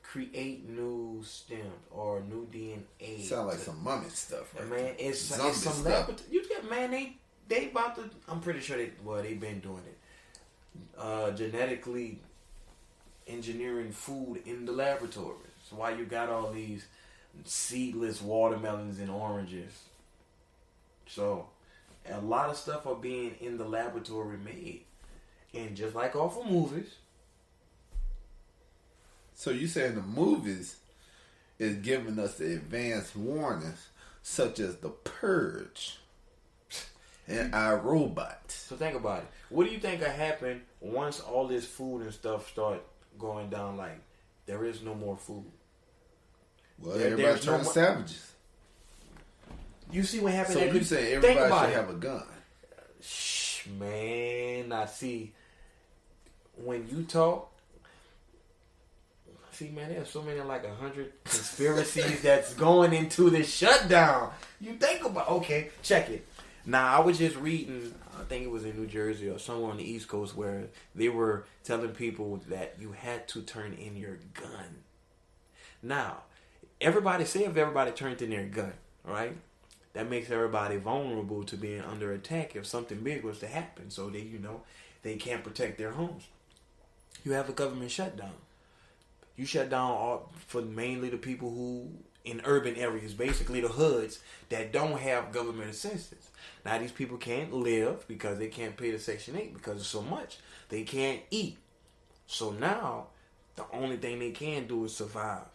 create new stems or new DNA. Sound like some mummy stuff, right? Man, it's some stuff. You get, man, they about to. I'm pretty sure they've been doing it. Genetically engineering food in the laboratories. So why you got all these seedless watermelons and oranges? So a lot of stuff are being in the laboratory made. And just like off of movies. So you saying the movies is giving us the advanced warnings, such as The Purge and iRobot. So think about it. What do you think will happen once all this food and stuff start going down? Like, there is no more food. Well, everybody turns savages. You see what happened? So you say everybody should have a gun? Shh, man. I see. When you talk, see, man, there's so many, like 100 conspiracies that's going into this shutdown. You think about, okay, check it. Now, I was just reading, I think it was in New Jersey or somewhere on the East Coast, where they were telling people that you had to turn in your gun. Now, say if everybody turned in their gun, right? That makes everybody vulnerable to being under attack if something big was to happen. So they can't protect their homes. You have a government shutdown. You shut down all, for mainly the people who in urban areas, basically the hoods that don't have government assistance. Now these people can't live because they can't pay the Section 8 because of so much. They can't eat. So now the only thing they can do is survive.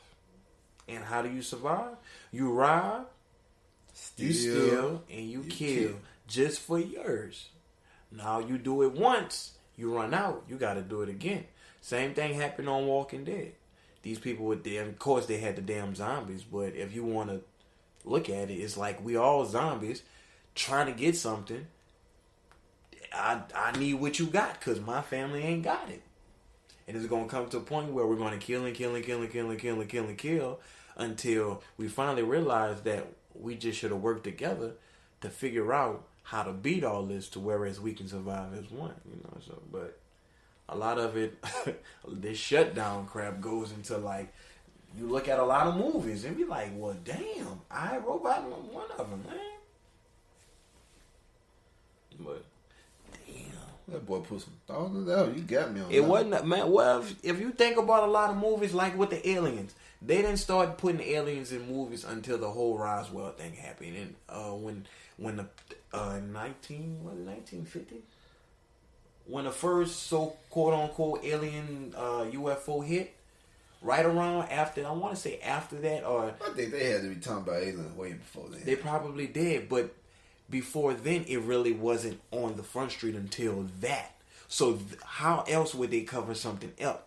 And how do you survive? You rob, you steal, and you kill just for yours. Now you do it once, you run out. You got to do it again. Same thing happened on Walking Dead. These people were there. Of course, they had the damn zombies. But if you want to look at it, it's like we all zombies trying to get something. I need what you got because my family ain't got it. And it's going to come to a point where we're going to kill and kill and kill and kill and kill and kill and kill until we finally realize that we just should have worked together to figure out how to beat all this to whereas we can survive as one. So, but a lot of it, this shutdown crap goes into like, you look at a lot of movies and be like, well, damn, iRobot was one of them, man. But, damn. That boy put some thought in that. You got me on It that. wasn't, man, well, if you think about a lot of movies like with the aliens, they didn't start putting aliens in movies until the whole Roswell thing happened. And when the 1950? When the first so quote unquote alien UFO hit, right around after, I want to say after that, or I think they had to be talking about aliens way before then. they probably did, but before then it really wasn't on the front street until that. So how else would they cover something else?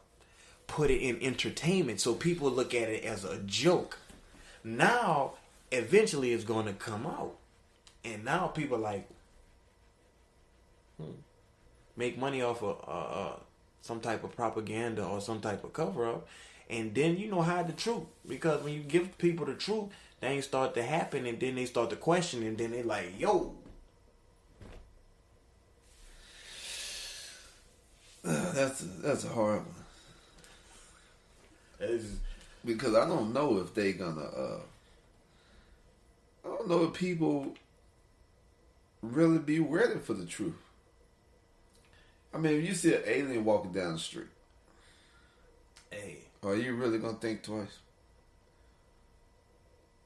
Put it in entertainment so people look at it as a joke. Now, eventually it's going to come out. And now people are like, make money off of some type of propaganda or some type of cover-up. And then, hide the truth. Because when you give people the truth, things start to happen and then they start to question and then they like, yo. That's a hard one. Because I don't know if they gonna I don't know if people really be ready for the truth. I mean, if you see an alien walking down the street, Hey, are you really gonna think twice?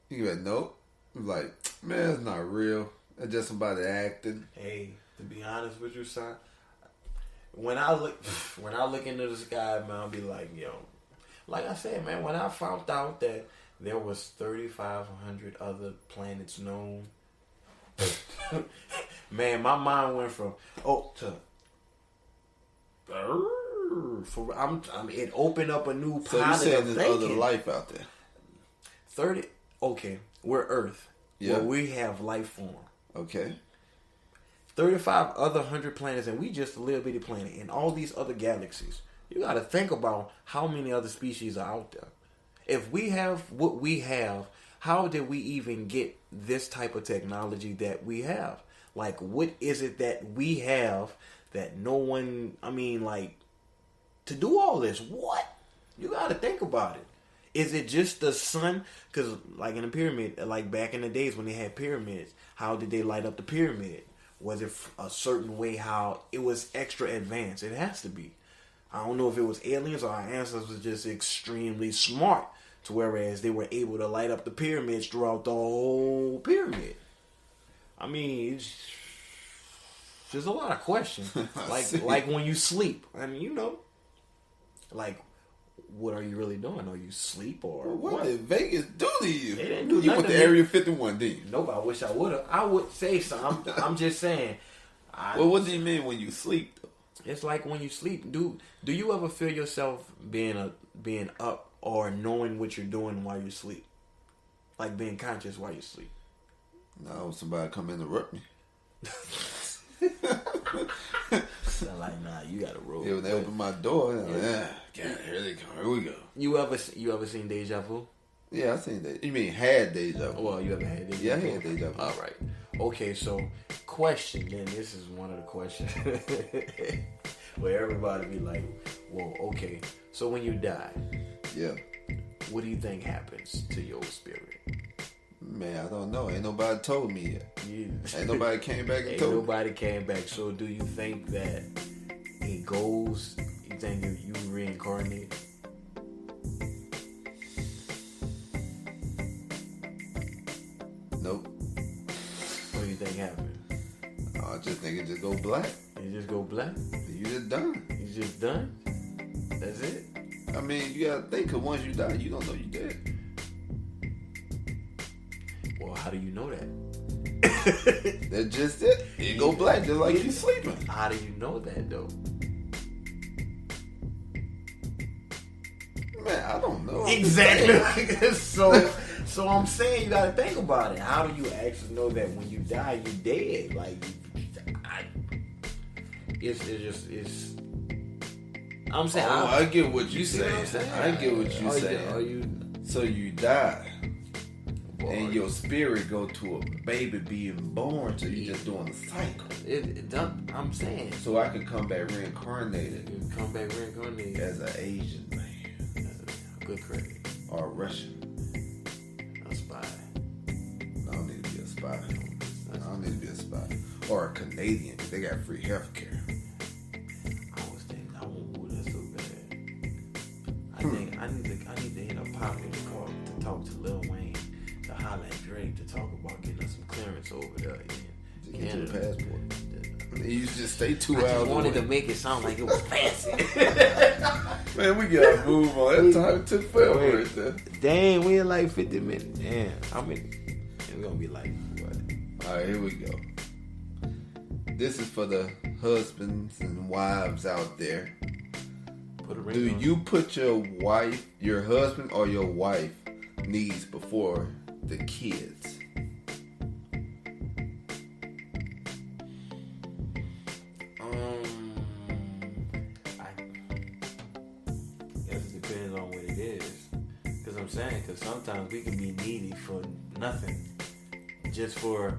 You can be like, nope. Like, man, it's not real. It's just somebody acting. hey, to be honest with you, son, when I look into the sky, man, I'll be like, yo, like I said, man, when I found out that there was 3,500 other planets known, man, my mind went from to it opened up a new So you pot saying of there's other thinking. life out there? 30. Okay, we're Earth. Yeah. Where we have life form. Okay. 35 other 100 planets, and we just a little bitty planet in all these other galaxies. You got to think about how many other species are out there. If we have what we have, how did we even get this type of technology that we have? Like, what is it that we have that no one, to do all this? What? You got to think about it. Is it just the sun? Because, like in a pyramid, like back in the days when they had pyramids, how did they light up the pyramid? Was it a certain way how it was extra advanced? It has to be. I don't know if it was aliens or our ancestors were just extremely smart to whereas they were able to light up the pyramids throughout the whole pyramid. I mean, There's a lot of questions. Like when you sleep. I mean, you know, like, what are you really doing? Are you asleep or what did Vegas do to you? They didn't do you nothing. went to Area 51, didn't you? Nope, I wish I would have. I would say something. I'm just saying. Well, what do you mean when you sleep, though? It's like when you sleep. Do you ever feel yourself being up or knowing what you're doing while you sleep? Like being conscious while you sleep? No, somebody come interrupt me. So like, nah, you gotta roll. Yeah, when they open my door, here they come. Here we go. You ever seen Deja Vu? Yeah, I seen that. You mean had deja vu? Well, you ever had Deja Vu? Yeah, I had deja vu. All right. Okay, so question. Then this is one of the questions where everybody be like, "Well, okay. So when you die, Yeah. what do you think happens to your spirit?" Man, I don't know. Ain't nobody told me yet. Yeah. Ain't nobody came back and Ain't told me. nobody came back. So do you think that it goes? You think you reincarnate? Nope. What do you think happened? I just think it just go black. You just go black? You just done. You just done? That's it? I mean, you gotta think, cause once you die, you don't know you dead. Well, how do you know that? That's just it. It go black just like you sleeping. How do you know that though? Man, I don't know. Exactly. So I'm saying you gotta think about it. How do you actually know that when you die, you're dead? Like, it's. I'm saying. I get what you see what saying. I'm saying? I get what you saying. Are you? So you die, Boy, and your spirit go to a baby being born. So you just doing a cycle. I'm saying. So I could come back reincarnated You come back reincarnated as an Asian man good credit. or a Russian. A spy. I don't need to be a spy. I don't need to be a spy or a Canadian. They got free health care. I was thinking, I won't do that so bad. I think I need to hit a pocket to talk to Lil Wayne, to holler at Drake, to talk about getting us some clearance over there in Get your Canada. passport. You just stay 2 I hours. just wanted away. to make it sound like it was fancy. Man, we gotta move on. That time took forever right there. Dang, we in like 50 minutes. Damn, I mean, it's gonna be like what? All right, here we go. This is for the husbands and wives out there. Put a ring Do on. you put your husband or your wife needs before the kids? I guess it depends on what it is. Cause I'm saying, cause sometimes we can be needy for nothing, just for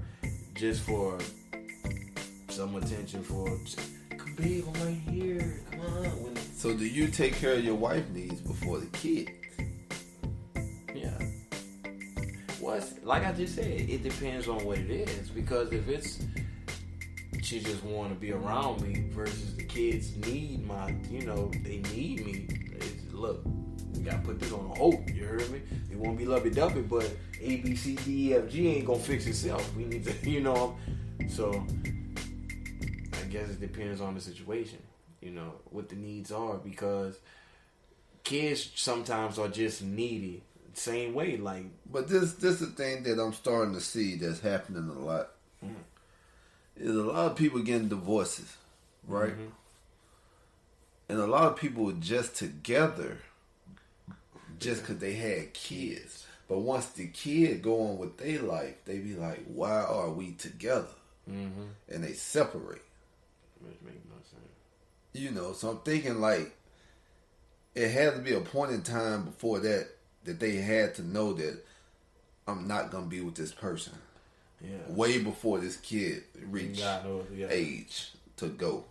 some attention. Come babe, I'm right here. Come on. So do you take care of your wife needs before the kids? Yeah. Well, like I just said, it depends on what it is. Because if it's she just want to be around me versus the kids need they need me. Look, we gotta put this on a hold. You heard me? It won't be lovey-dovey, but A, B, C, D, E, F, G ain't gonna fix itself. We need to, So I guess it depends on the situation. What the needs are, because kids sometimes are just needy. Same way, like. But this is the thing that I'm starting to see that's happening a lot. Mm-hmm. Is a lot of people getting divorces, right? Mm-hmm. And a lot of people were just together just because they had kids. But once the kid go on with their life, they be like, why are we together? Mm-hmm. And they separate. Which makes no sense. So I'm thinking like it had to be a point in time before that they had to know that I'm not going to be with this person. Yeah. Way before this kid reached Yeah. age to go.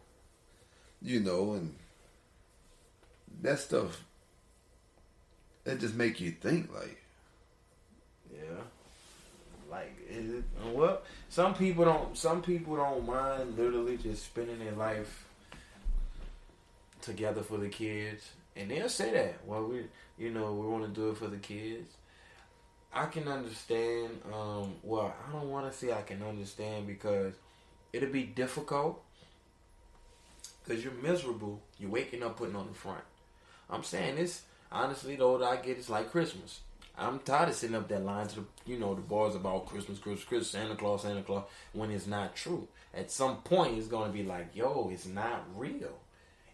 And that stuff, it just make you think like. Yeah. Like, is it, well, some people don't mind literally just spending their life together for the kids. And they'll say that. Well, we want to do it for the kids. I can understand. I don't want to say I can understand because it'll be difficult. because you're miserable. You're waking up putting on the front. I'm saying this, honestly, the older I get, it's like Christmas. I'm tired of sitting up that line to the, the bars about Christmas, Santa Claus, when it's not true. At some point, it's going to be like, yo, it's not real.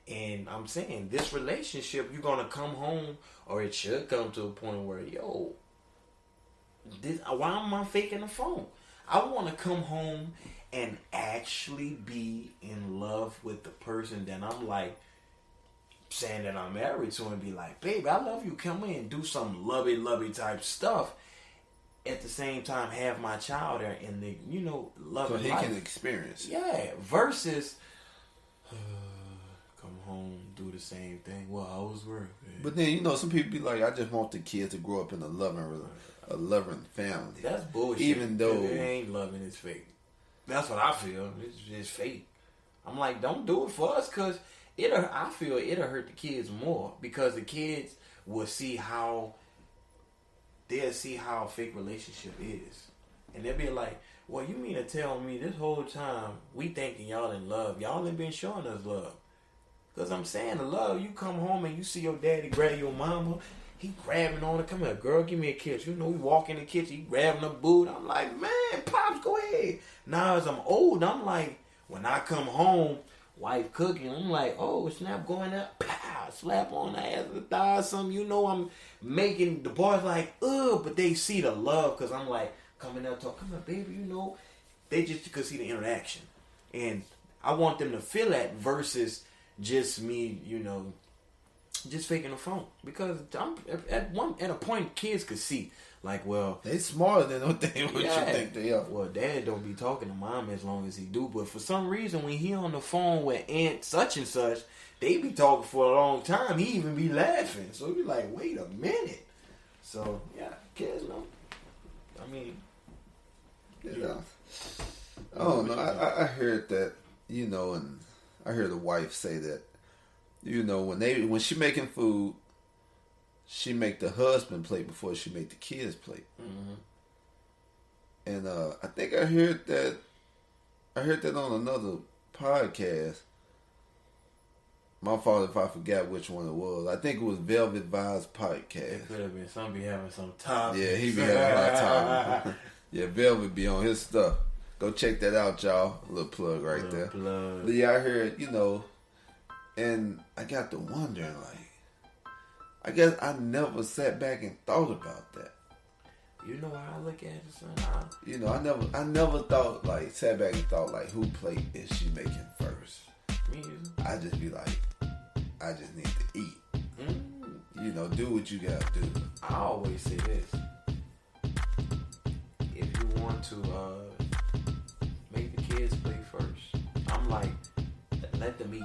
And I'm saying, this relationship, you're going to come home, or it should come to a point where, yo, why am I faking the phone? I want to come home and actually be in love with the person that I'm like, saying that I'm married to, and be like, babe, I love you. Come in and do some lovey type stuff. At the same time, have my child there in the, love so and he life. can experience it. Yeah, versus come home, do the same thing. Well, I was working. But then, some people be like, I just want the kid to grow up in a loving family. That's bullshit. Even though it ain't loving, it's fake. That's what I feel. It's just fake. I'm like, don't do it for us, because I feel it'll hurt the kids more, because the kids will see how a fake relationship is. And they'll be like, well, you mean to tell me this whole time we thinking y'all in love, y'all ain't been showing us love? Because I'm saying the love, you come home and you see your daddy grab your mama, he grabbing on her, come here, girl, give me a kiss. We walk in the kitchen, he grabbing her boot. I'm like, man, Pops, go ahead. Now as I'm old, I'm like, when I come home, wife cooking, I'm like, oh, snap, going up, pow, slap on the ass of the thigh or something. I'm making the boys like, ugh, but they see the love, because I'm like, coming up, talking, come here, baby, they just could see the interaction. And I want them to feel that versus just me, just faking the phone. Because I'm at a point, kids could see, like, well, they smarter than what you think they are. Well, dad don't be talking to mom as long as he do, but for some reason, when he on the phone with aunt such and such, they be talking for a long time. He even be laughing. So you like, wait a minute. So yeah, kids know. I mean, yeah. Oh no, I heard that, and I heard the wife say that, when she making food, she make the husband plate before she make the kids plate. Mm-hmm. And I think I heard that on another podcast. My fault if I forgot which one it was. I think it was Velvet Vibes podcast. It could have been. Some be having some topics. Yeah, he be having a lot of time. Yeah, Velvet be on his stuff. Go check that out, y'all. A little plug right there. But yeah, I heard, and I got to wondering, like, I guess I never sat back and thought about that. You know how I look at it, son? I never thought, like, sat back and thought, like, who plate is she making first? Me either. I just be like, I just need to eat. Do what you gotta do. I always say this. If you want to make the kids play first, I'm like, let them eat.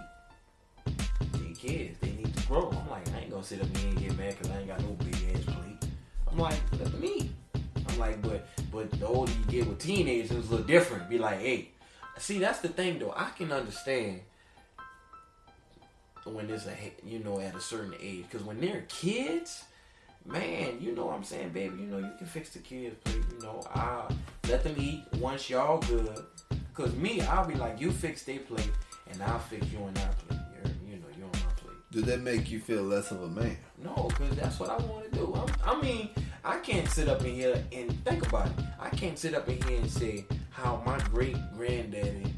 The kids, they need to grow. I'm like, I ain't gonna sit up here and get mad because I ain't got no big ass plate. I'm like, let them eat. I'm like, but the older you get with teenagers, it's a little different. Be like, hey, see, that's the thing though. I can understand when it's at a certain age, because when they're kids, man, what I'm saying, baby, you can fix the kids plate. I let them eat once y'all good. Cause me, I'll be like, you fix their plate and I'll fix you on our plate. You're on my plate. Do that make you feel less of a man? No, because that's what I want to do. I can't sit up in here and think about it. I can't sit up in here and say how my great granddaddy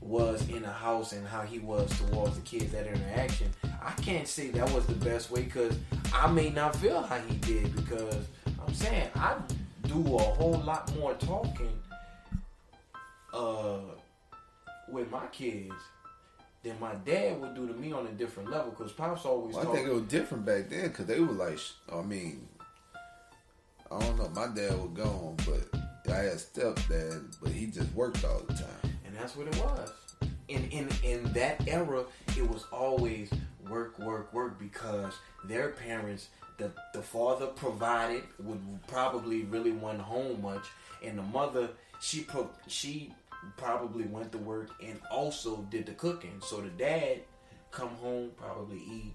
was in the house and how he was towards the kids, that interaction. I can't say that was the best way, because I may not feel how he did, because I'm saying I do a whole lot more talking with my kids than my dad would do to me on a different level, because Pops always I think it was different back then, because they were like, I don't know, my dad was gone, but I had a stepdad, but he just worked all the time. And that's what it was. In that era, it was always work, because their parents, the father provided, would probably really wasn't home much, and the mother, she probably went to work and also did the cooking. So the dad come home, probably eat,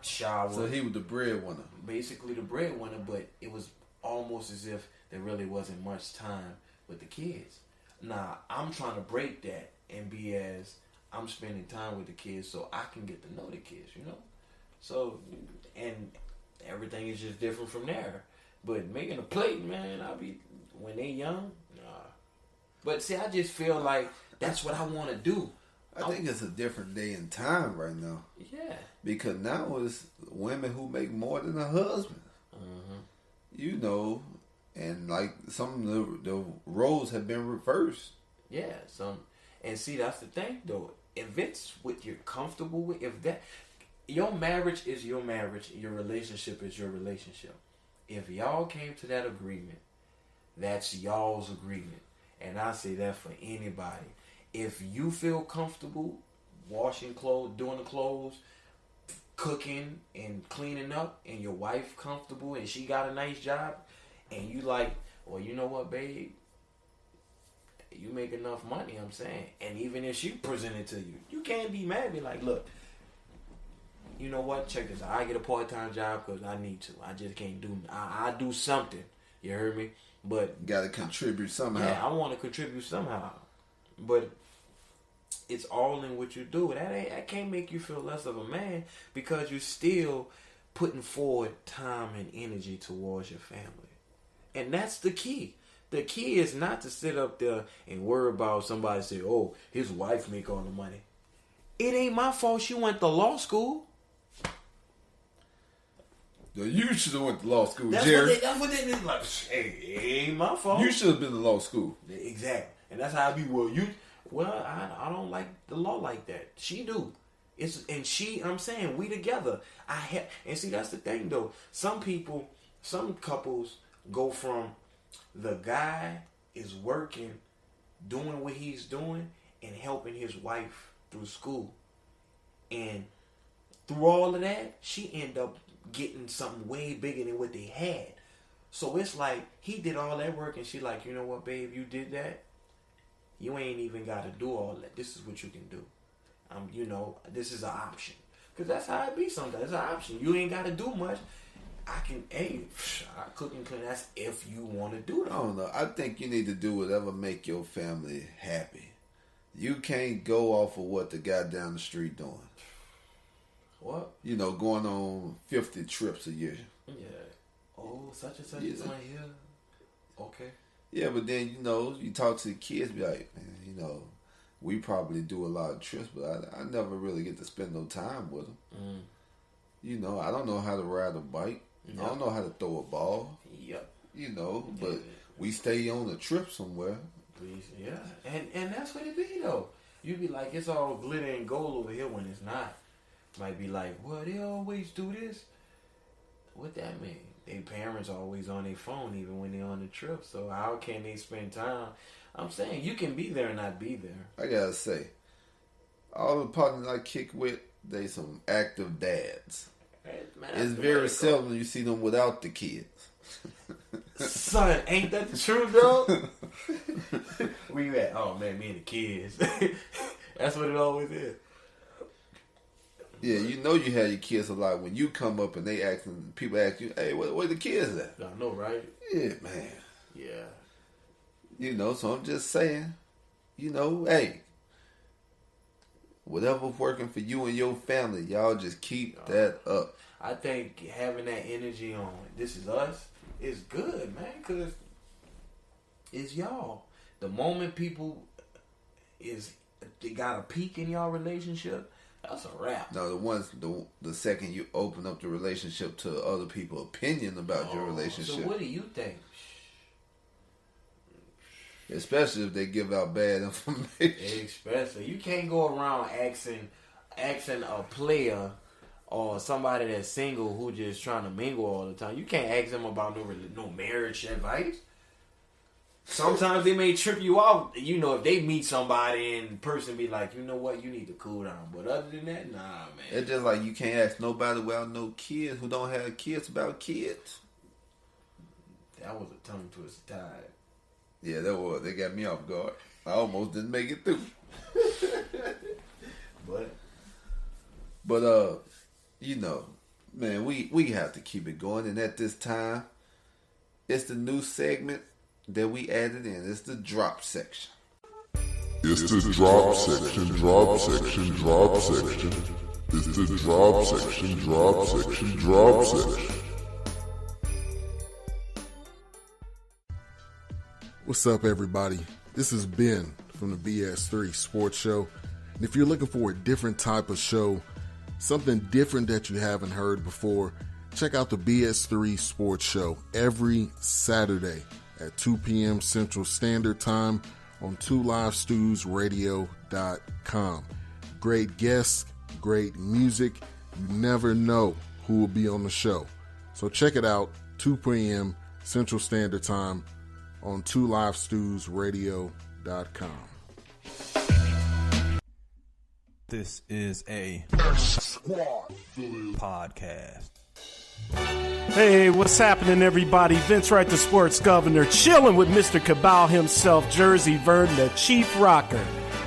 shower. So he was the breadwinner. Basically the breadwinner, but it was almost as if there really wasn't much time with the kids. Now, I'm trying to break that and be as I'm spending time with the kids so I can get to know the kids, you know? So, and everything is just different from there. But making a plate, man, when they young, nah. But see, I just feel like that's what I want to do. I think it's a different day and time right now. Yeah. Because now it's women who make more than a husband. You know, and like some of the roles have been reversed. Yeah, and see, that's the thing though. If it's what you're comfortable with, your marriage is your marriage, your relationship is your relationship. If y'all came to that agreement, that's y'all's agreement. And I say that for anybody. If you feel comfortable washing clothes, doing the clothes, cooking and cleaning up, and your wife comfortable and she got a nice job, and you like, well, you know what, babe? You make enough money, I'm saying. And even if she presented to you, you can't be mad. Be like, look, you know what? Check this out. I get a part-time job because I need to. I just can't do. I do something. You heard me? But got to contribute somehow. Yeah, I want to contribute somehow. But it's all in what you do. That can't make you feel less of a man because you're still putting forward time and energy towards your family. And that's the key. The key is not to sit up there and worry about somebody say, oh, his wife make all the money. It ain't my fault she went to law school. You should have went to law school, That's Jerry. That's what they like. Hey, it ain't my fault. You should have been to law school. Exactly. And that's how I be, I don't like the law like that. She do. I'm saying we together. And see, that's the thing though. Some couples go from the guy is working, doing what he's doing, and helping his wife through school. And through all of that, she end up getting something way bigger than what they had. So it's like he did all that work and she like, you know what, babe, you did that. You ain't even got to do all that. This is what you can do. This is an option. Because that's how it be sometimes. It's an option. You ain't got to do much. I cook and clean. That's if you want to do it. I don't know. I think you need to do whatever make your family happy. You can't go off of what the guy down the street doing. What? Going on 50 trips a year. Yeah. Oh, such and such is on here. Okay. Yeah, but then, you talk to the kids, be like, man, we probably do a lot of trips, but I never really get to spend no time with them. I don't know how to ride a bike. Yep. I don't know how to throw a ball. Yep. But we stay on a trip somewhere. Please, yeah. And that's what it be, though. You be like, it's all glitter and gold over here when it's not. Might be like, well, they always do this. What that mean? Their parents always on their phone even when they're on the trip. So how can they spend time? I'm saying you can be there and not be there. I gotta say, all the partners I kick with, they some active dads. Man, it's very seldom you see them without the kids. Son, ain't that the truth, though? Where you at? Oh man, me and the kids. That's what it always is. Yeah, you have your kids a lot when you come up and people ask you, hey, where the kids at? I know, right? Yeah, man. Yeah. So I'm just saying, hey, whatever's working for you and your family, y'all just keep that up. I think having that energy on This Is Us is good, man, because it's y'all. The moment people they got a peak in y'all relationship, that's a wrap. No, the second you open up the relationship to other people's opinion about your relationship. So what do you think? Especially if they give out bad information. Especially. You can't go around asking a player or somebody that's single who just trying to mingle all the time. You can't ask them about no marriage advice. Sometimes they may trip you out, if they meet somebody and the person be like, you know what, you need to cool down. But other than that, nah, man. It's just like you can't ask nobody without no kids who don't have kids about kids. That was a tongue twister time. Yeah, that was. They got me off guard. I almost didn't make it through. But man, we have to keep it going. And at this time, it's the new segment that we added in. It's the drop section. It's the drop section, drop section, drop section. It's the drop section, drop section, drop section. What's up, everybody? This is Ben from the BS3 Sports Show. And if you're looking for a different type of show, something different that you haven't heard before, check out the BS3 Sports Show every Saturday at 2 p.m. Central Standard Time on 2livestewsradio.com. Great guests, great music. You never know who will be on the show. So check it out, 2 p.m. Central Standard Time on 2livestewsradio.com. This is a podcast. Hey, what's happening, everybody? Vince Wright, the sports governor, chilling with Mr. Cabal himself, Jersey Vern, the chief rocker.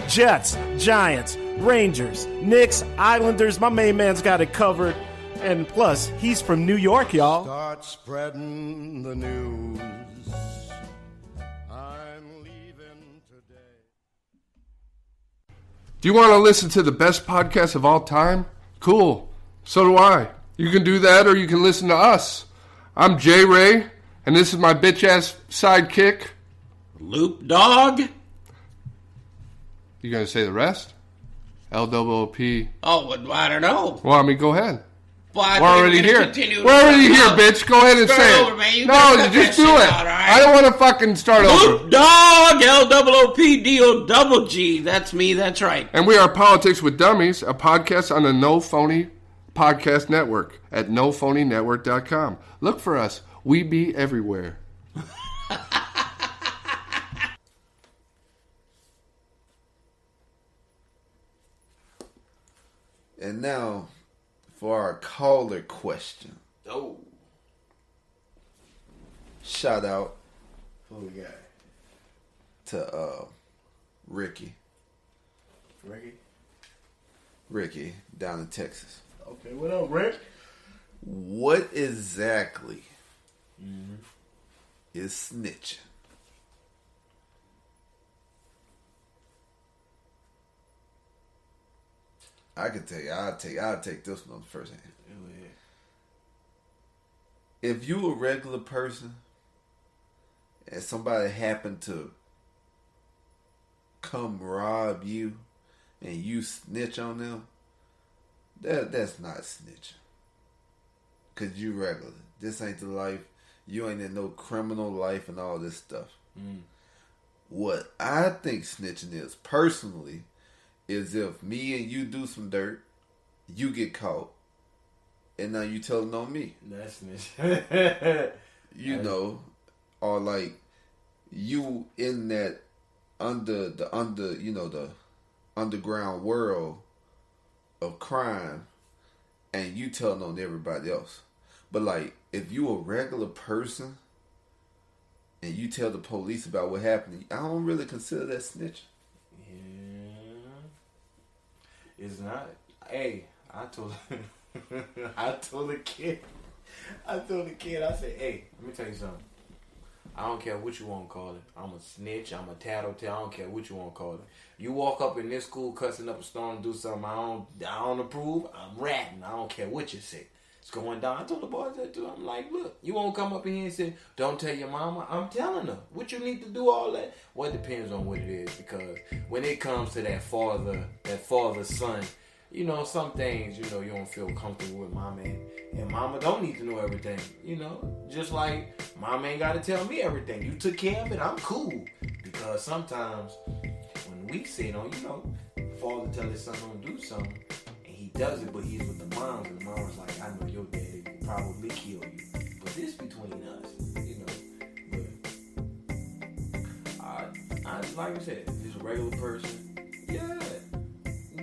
Jets, Giants, Rangers, Knicks, Islanders, my main man's got it covered. And plus, he's from New York, y'all. Start spreading the news. I'm leaving today. Do you want to listen to the best podcast of all time? Cool. So do I. You can do that, or you can listen to us. I'm J. Ray, and this is my bitch-ass sidekick, Loop Dog. You gonna say the rest? LWOP. Oh, I don't know. Well, I mean, go ahead. Well, we're already here. We're already here, bitch. Go ahead and say over, it. Man. You No, just do it. Out, right? I don't want to fucking start over. Loop Dog, LWOPDOGG. That's me. That's right. And we are Politics with Dummies, a podcast on the No Phony Podcast Network at nophonynetwork.com. Look for us. We be everywhere. And now for our caller question. Oh. Shout out Who we got? to Ricky. Ricky down in Texas. Okay, what up, Rick? What exactly is snitching? I can tell you. I'll take this one on the first hand. If you a regular person and somebody happened to come rob you and you snitch on them, that's not snitching. Cause you regular. This ain't the life. You ain't in no criminal life and all this stuff. What I think snitching is, personally, is if me and you do some dirt, you get caught, and now you telling on me. That's snitching. You know, or like you in that the underground world of crime, and you telling on everybody else. But like, if you a regular person and you tell the police about what happened, I don't really consider that snitching. Yeah, it's not. Hey, I told the kid. I said, hey, let me tell you something. I don't care what you want to call it. I'm a snitch. I'm a tattletale. I don't care what you want to call it. You walk up in this school cussing up a storm, do something I don't approve. I'm ratting. I don't care what you say. It's going down. I told the boys that too. I'm like, look, you won't come up in here and say, don't tell your mama. I'm telling her. What you need to do all that? Well, it depends on what it is, because when it comes to that father-son, you know, some things, you know, you don't feel comfortable with mama, and mama don't need to know everything, you know, just like mama ain't got to tell me everything. You took care of it, I'm cool, because sometimes when we sit on, you know, father tell his son don't do something, and he does it, but he's with the moms, and the mom's like, I know your daddy will probably kill you, but this between us, you know, but I like I said, just a regular person,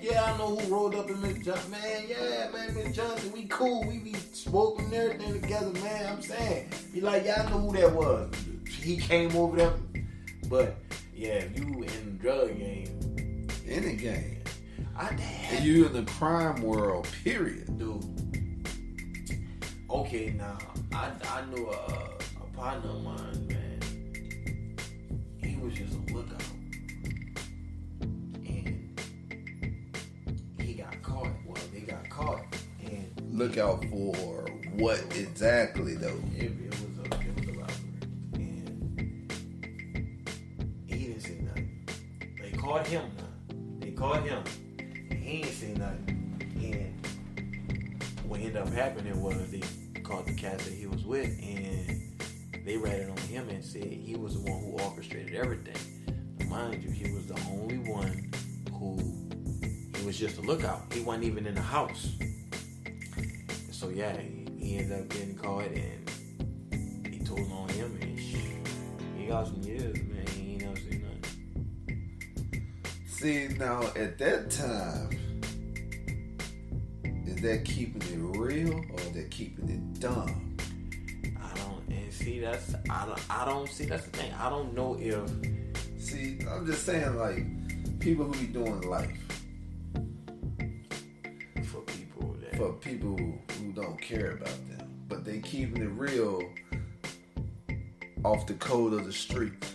yeah, I know who rolled up in Miss Johnson. Man, yeah, man, Miss Johnson, we cool. We be smoking and everything together, man. I'm saying. Be like, y'all know who that was. He came over there. But, yeah, if you in the drug game. Any game. If you in the crime world, period. Dude. Okay, now, I knew a partner of mine, man. He was just a lookout. lookout for what exactly though? It was a robbery, and he didn't say nothing. They caught him now. They caught him. And he didn't say nothing. And what ended up happening was they caught the cat that he was with, and they ratted on him and said he was the one who orchestrated everything. Now, mind you, he was the only one who, he was just a lookout. He wasn't even in the house. So yeah, he ended up getting caught, and he told on him, and he got some years, man. He ain't never seen nothing. See, now at that time, is that keeping it real or is that keeping it dumb? I don't see that's the thing. I don't know if. See, I'm just saying, like, people who be doing life. For people who don't care about them. But they keeping it real off the code of the streets.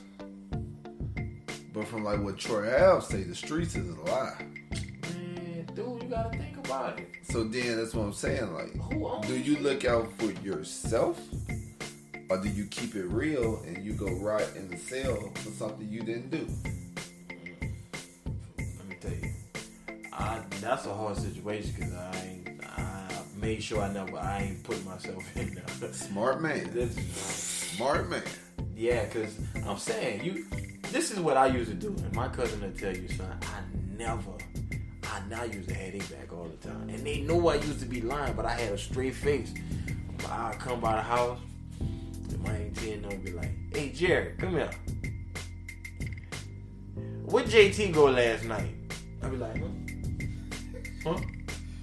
But from like what Troy Ave say, the streets is a lie. Man, dude, you gotta think about it. So then that's what I'm saying, like, do you look out for yourself? Or do you keep it real and you go right in the cell for something you didn't do? Let me tell you. That's a hard situation because I made sure I ain't put myself in there. Smart man. Smart man. Yeah, because I'm saying, this is what I used to do. And my cousin will tell you, son, I used to have their back all the time. And they know I used to be lying, but I had a straight face. I'd come by the house, and my auntie would be like, hey, Jerry, come here. Where JT go last night? I'd be like, huh?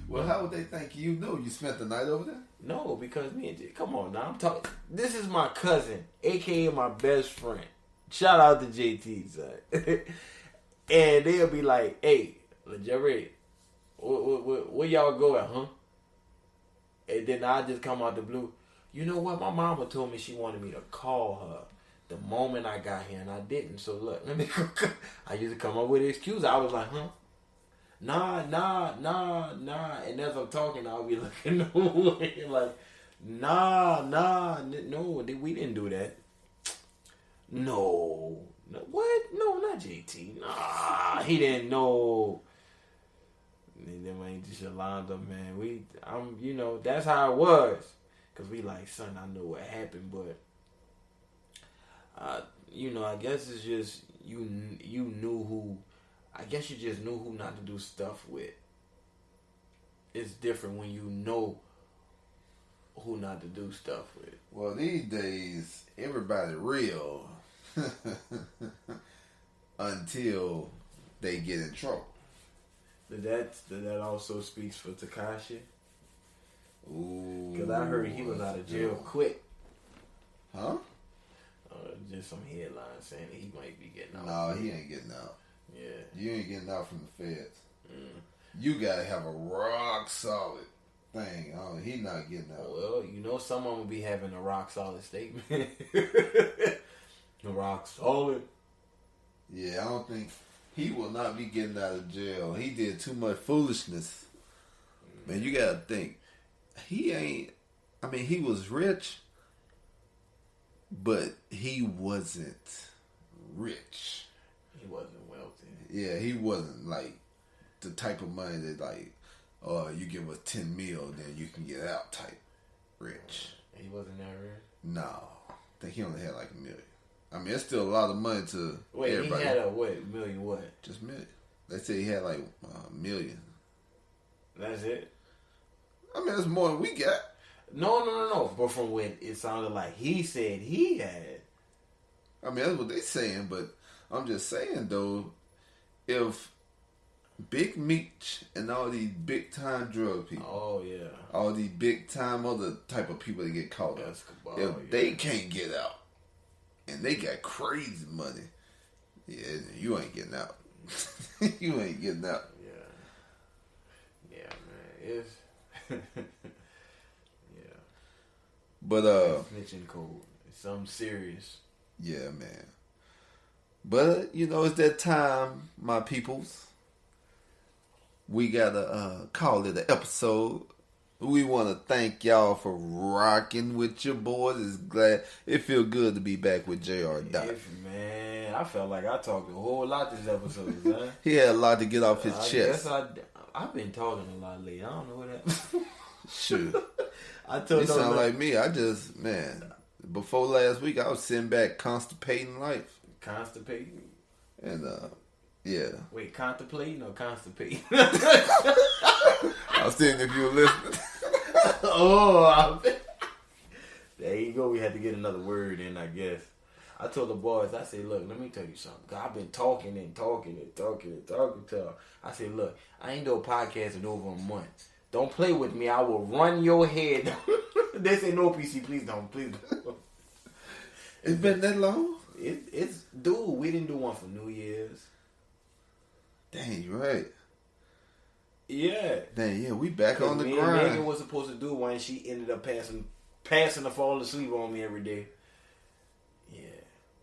Well, how would they think you knew? You spent the night over there? No, because me and come on now, I'm talking. This is my cousin, aka my best friend. Shout out to JT, son. And they'll be like, "Hey, Jerry, where y'all go at, huh?" And then I just come out the blue. You know what? My mama told me she wanted me to call her the moment I got here, and I didn't. So look, let me. I used to come up with an excuse. I was like, "Huh." Nah. And as I'm talking, I'll be looking away like, nah, no, we didn't do that. No, what? No, not JT. Nah, he didn't know. Them ain't just lined up, man. That's how it was. Cause we like, son, I know what happened, but, I guess it's just you knew who. I guess you just knew who not to do stuff with. It's different when you know who not to do stuff with. Well, these days, everybody real until they get in trouble. That also speaks for Tekashi? Ooh. Because I heard he was out of jail quick. Huh? Just some headlines saying that he might be getting out. No, he ain't getting out. Yeah. You ain't getting out from the feds. You gotta have a rock solid thing. Oh, he not getting out. Well, someone will be having a rock solid statement. A rock solid. Yeah, I don't think he will not be getting out of jail. He did too much foolishness. Man, you gotta think. He was rich, but he wasn't rich. He wasn't wealthy. Yeah, he wasn't like the type of money that like, you give us 10 mil, then you can get out type rich. He wasn't that rich? No. I think he only had like $1 million. I mean, it's still a lot of money to everybody. He had a what? Million what? Just $1 million. They say he had like $1 million. That's it? I mean, that's more than we got. No. But from what it sounded like he said he had. I mean, that's what they saying, but I'm just saying, though, if Big Meech and all these big time drug people, all these big time other type of people that get caught up, if they can't get out and they got crazy money, you ain't getting out. You ain't getting out. Yeah, man, it's But snitching code. It's something serious. Yeah, man. But it's that time, my peoples. We gotta call it an episode. We want to thank y'all for rocking with your boys. It's glad it feel good to be back with J.R.Dot. Man, I felt like I talked a whole lot this episode, man. He had a lot to get off his chest. I've been talking a lot lately. I don't know what that. Shoot. I told you sound like me. I just, man, before last week, I was sitting back constipating life. Constipating? And, yeah. Wait, contemplating or constipating? I was thinking if you were listening. There you go. We had to get another word in, I guess. I told the boys, I said, look, let me tell you something. 'Cause I've been talking to them. I said, look, I ain't do a podcast in over a month. Don't play with me. I will run your head. They say, no, PC, please don't. It's been that long? Dude, we didn't do one for New Year's. Dang, you right. Yeah. Dang, yeah, we back on the me grind. And Megan was supposed to do one. She ended up passing to fall asleep on me every day. Yeah.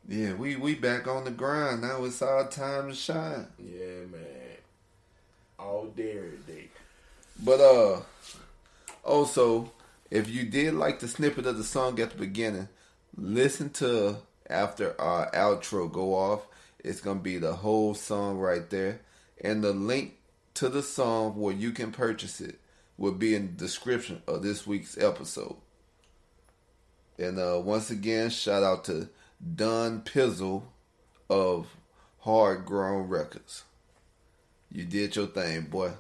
Yeah, we back on the grind. Now it's our time to shine. Yeah, man. All day, every day. But also, if you did like the snippet of the song at the beginning, listen to after our outro go off. It's gonna be the whole song right there, and the link to the song where you can purchase it will be in the description of this week's episode. And once again, shout out to Pizzle of HardGrown Records. You did your thing, boy.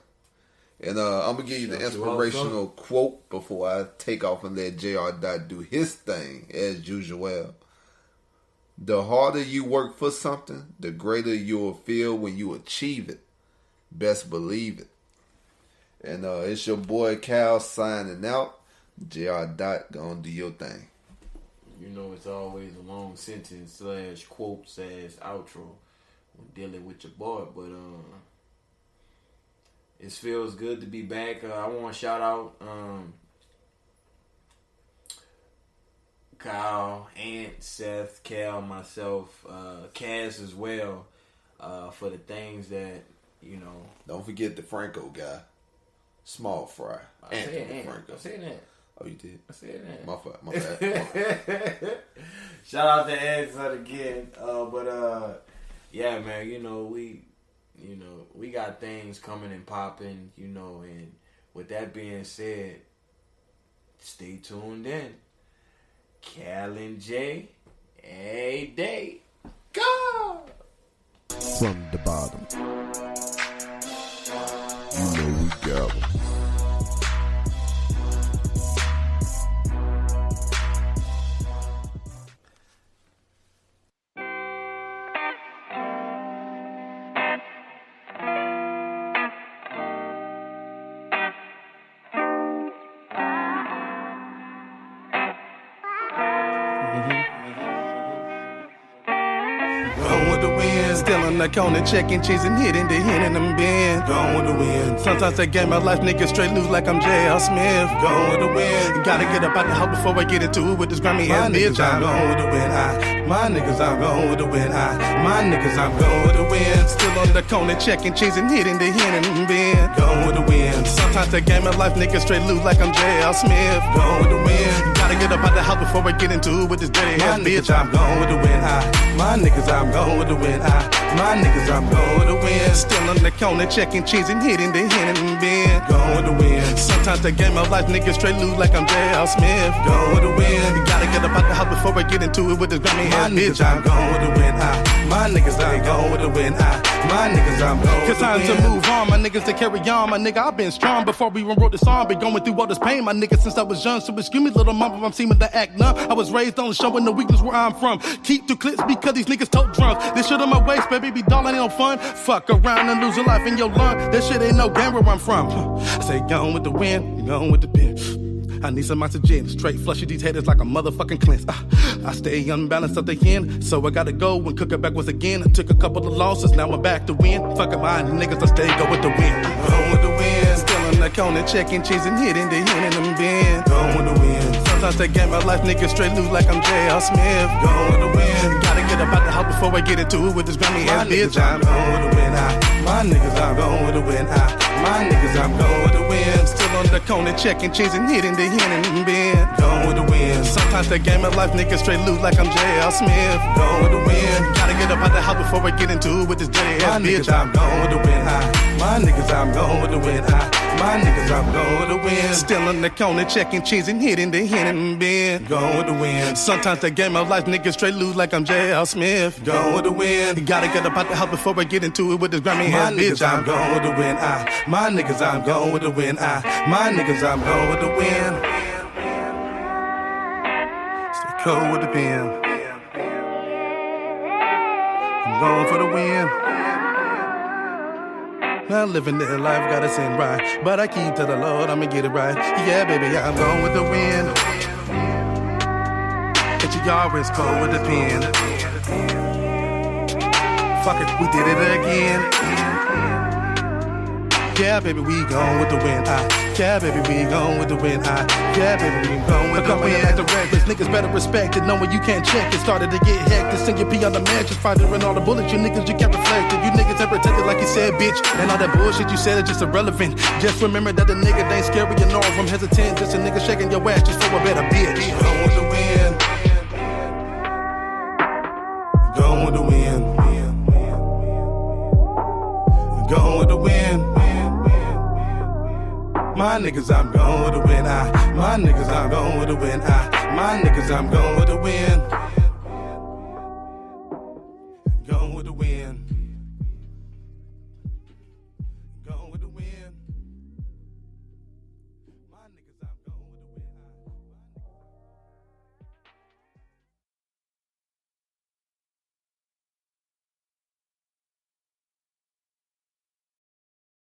And I'm going to give you the inspirational quote before I take off and let J.R.Dot do his thing, as usual. The harder you work for something, the greater you will feel when you achieve it. Best believe it. And it's your boy Cal signing out. J.R.Dot, go on do your thing. You know, it's always a long sentence / quote / outro when dealing with your boy, but it feels good to be back. I want to shout out Kyle, Ant, Seth, Cal, myself, Kaz as well, for the things that, you know. Don't forget the Franco guy. Small fry. I said that. Oh, you did? I said that. My bad. Shout out to Ant again. Yeah, man, we got things coming and popping, and with that being said, stay tuned in. Cal and Jay, a day. Go! From the bottom, you know we got them. Still on the corner, checking cheese and hitting the hen in them bin. Gone with the wind. Sometimes I game my life, niggas straight loose like I'm J.R. Smith. Gone with the wind. Gotta get up out the house before I get into it with this grimy ass bitch. I'm gone with the wind. My niggas, I'm gone with the wind. My niggas, I'm gone with the wind. Still on the corner, checking cheese and hitting the hen in them bin. Gone with the wind. Sometimes I game my life, niggas straight loose like I'm J.R. Smith. Gone with the wind. Gotta get up out the house before I get into it with this dirty ass bitch. I'm gone with the wind. My niggas, I'm gone with the wind. My niggas, I'm going with the wind. Still on the corner, checking cheese and hitting the hen in the bin. Going with the wind. Sometimes the game of life, niggas straight loose like I'm J.R. Smith. Going with the wind. You gotta get up out the house before I get into it with this grimy ass bitch. I'm going with the wind. My niggas, I'm going with the wind. My niggas, I'm going with the wind. Cause time to move on, my niggas to carry on. My nigga, I've been strong before we even wrote the song. Been going through all this pain, my nigga, since I was young. So excuse me, little mama, I'm seeming to act numb. I was raised on showing the weakness where I'm from. Keep the clips because these niggas tote drums. This shit on my waist, baby, be darling, no fun. Fuck around and lose your life in your lung. That shit ain't no game where I'm from. I say gone with the wind, gone with the pen. I need some oxygen, straight flushing these haters like a motherfucking cleanse. I stay unbalanced at the end, so I gotta go and cook it backwards again. I took a couple of losses, now I'm back to win. Fuck my niggas, I stay go with the wind. Gone with the wind, still on the corner, checking cheese and hitting the hen in them bin. Gone with the wind. Sometimes I game my life, niggas straight loose like I'm J.R. Smith. Gone with the wind. Gotta get up out the house before I get into it with this grimy ass bitch. I'm gone with the wind. My niggas, I'm gone with the wind. My niggas, I'm gone with the wind. Still on the corner, checking cheese and hitting the hen and bend. Going with the wind. Sometimes that game of life, niggas straight lose like I'm J.R. Smith. Going with the wind. Gotta get up out the house before I get into it with this dirty ass bitch. I'm going with the wind. My niggas, I'm going with the wind. My niggas, I'm going with the wind. Still in the corner, checking cheese and hitting the hen and bend. Going with the wind. Sometimes that game of life, niggas straight lose like I'm J.R. Smith. Going with the wind. Gotta get up out the house before I get into it with this grimy ass bitch. I'm going with the wind. My niggas, I'm going with the wind. My niggas, I'm going with the wind. Stay cold with the pen. I'm going for the win. Not living that life, gotta sin right. But I keep to the Lord, I'ma get it right. Yeah, baby, I'm going with the wind. But you always cold with the pen. Fuck it, we did it again. Yeah, baby, we gone with the wind. Yeah, baby, we gone with the wind. Yeah, baby, we gone with the wind. At the reckless, niggas better respect it, knowing you can't check it. Started to get hectic, send your P on the mattress, firing all the bullets. You niggas, you can't reflect it. You niggas ain't protected like you said, bitch. And all that bullshit you said is just irrelevant. Just remember that the nigga ain't scary and all from hesitant. Just a nigga shaking your ass just for a better bitch. Gone with the wind. Gone with the wind. Gone with the wind. My niggas, I'm going with the win. My niggas, I'm going with the win. My niggas, I'm going with the win.